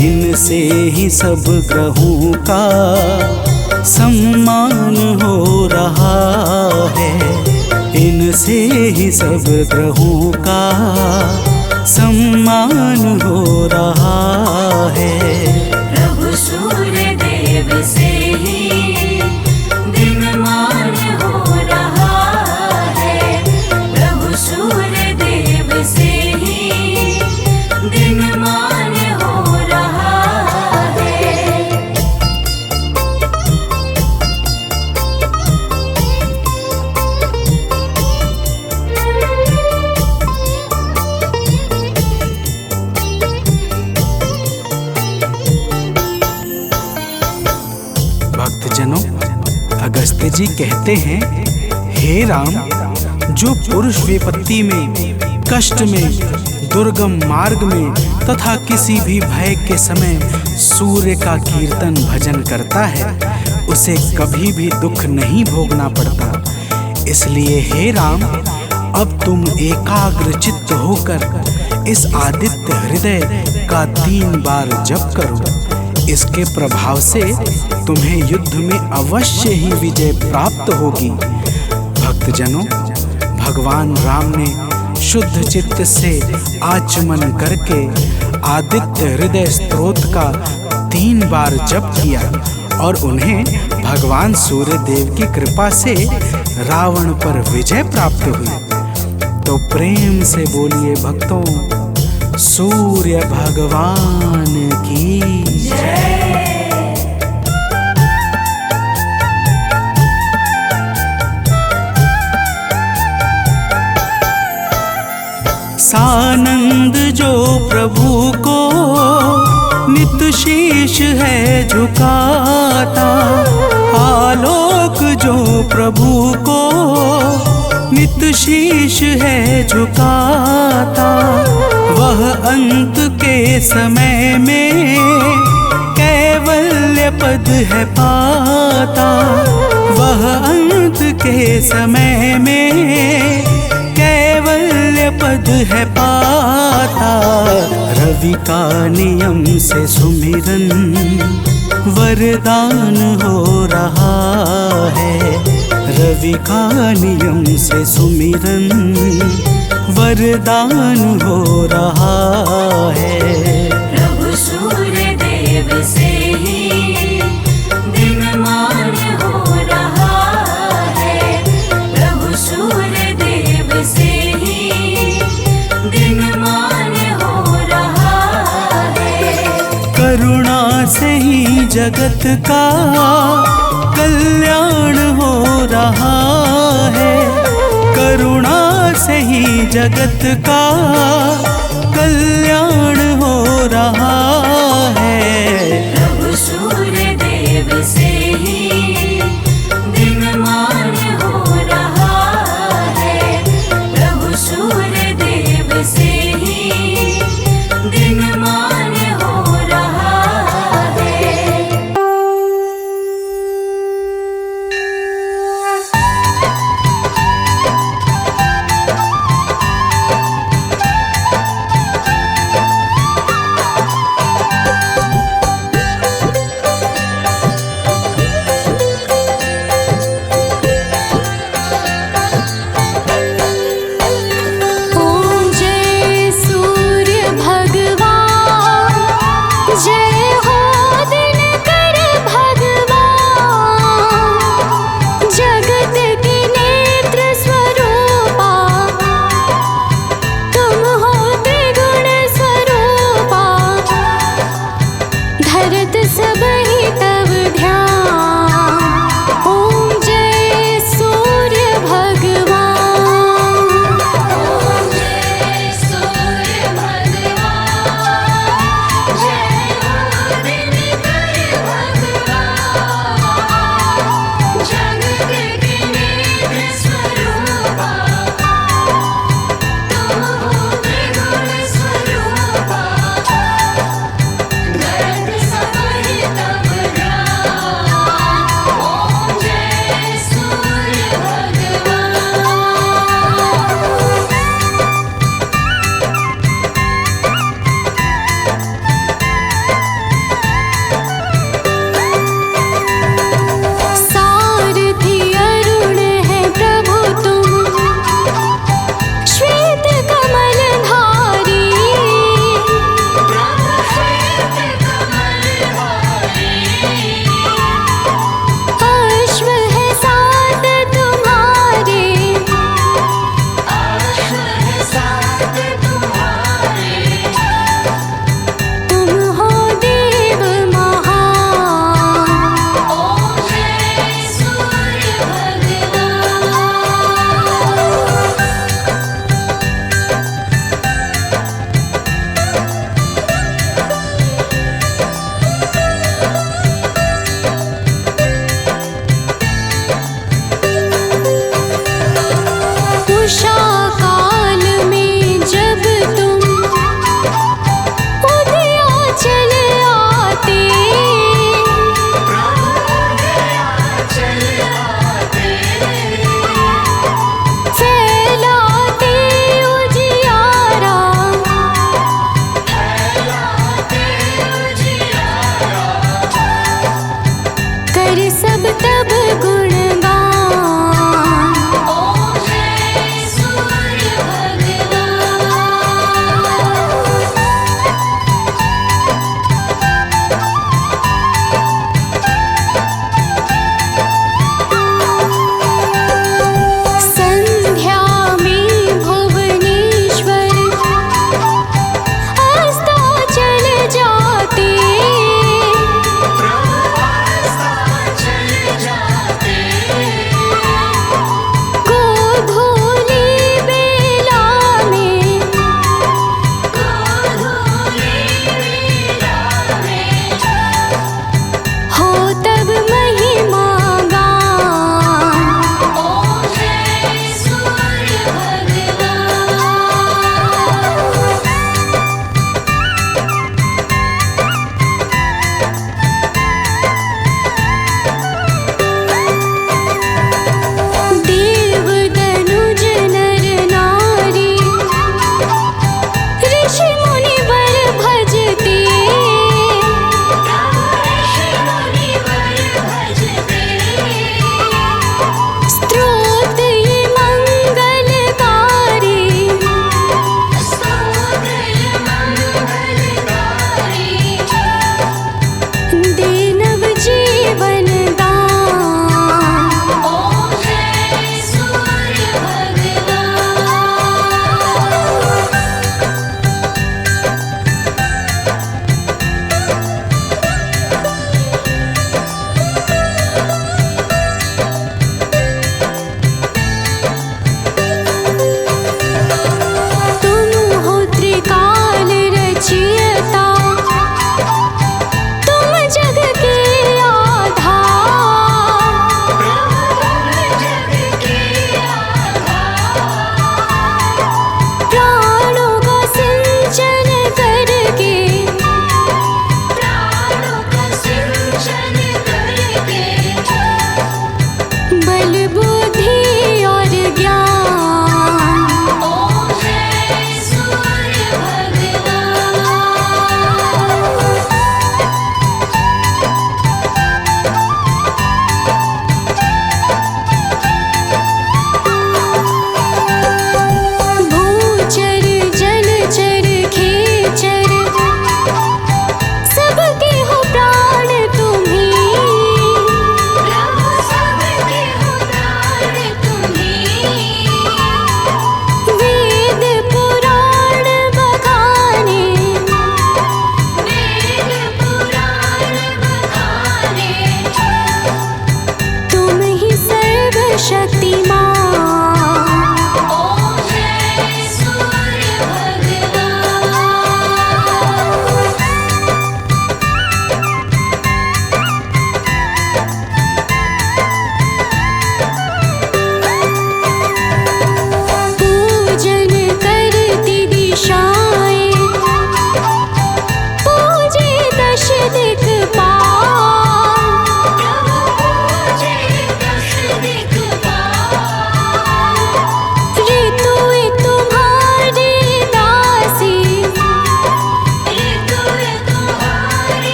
Speaker 3: इनसे ही सब ग्रहों का सम्मान हो रहा है, इनसे ही सब ग्रहों का सम्मान हो रहा है।
Speaker 1: प्रभु सूर्य देव से ही दिनमान हो रहा है, प्रभु सूर्य देव से ही दिनमान हो रहा है।
Speaker 3: भक्तजनों, अगस्त्य जी कहते हैं, हे राम, जो पुरुष विपत्ति में, कष्ट में, दुर्गम मार्ग में तथा किसी भी भय के समय सूर्य का कीर्तन भजन करता है, उसे कभी भी दुख नहीं भोगना पड़ता। इसलिए हे राम, अब तुम एकाग्र चित्त होकर इस आदित्य हृदय का 3 बार जप करो। इसके प्रभाव से तुम्हें युद्ध में अवश्य ही विजय प्राप्त होगी। भक्तजनों, भगवान राम ने शुद्ध चित्त से आचमन करके आदित्य हृदय स्तोत्र का 3 बार जप किया और उन्हें भगवान सूर्य देव की कृपा से रावण पर विजय प्राप्त हुई। तो प्रेम से बोलिए भक्तों, सूर्य भगवान की जय। सानंद जो प्रभु को नित शीश है झुकाता, आलोक जो प्रभु को नित शीश है झुकाता, वह अंत के समय में कैवल्य पद है पाता, वह अंत के समय में कैवल्य पद है पाता। रवि का नियम से सुमिरन वरदान हो रहा है, रवि का नियम से सुमिरन वरदान हो रहा है।
Speaker 1: प्रभु सूर्य देव से ही दिनमान हो रहा है, प्रभु सूर्य देव से ही दिनमान हो रहा है।
Speaker 3: करुणा से ही जगत का कल्याण हो रहा है, करुणा से ही जगत का कल्याण हो रहा है।
Speaker 1: प्रभु सूर्य देव से ही दिनमान हो रहा है, प्रभु सूर्य देव से ही दिनमान हो रहा है।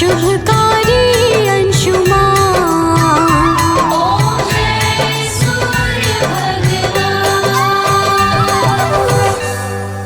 Speaker 2: शुभ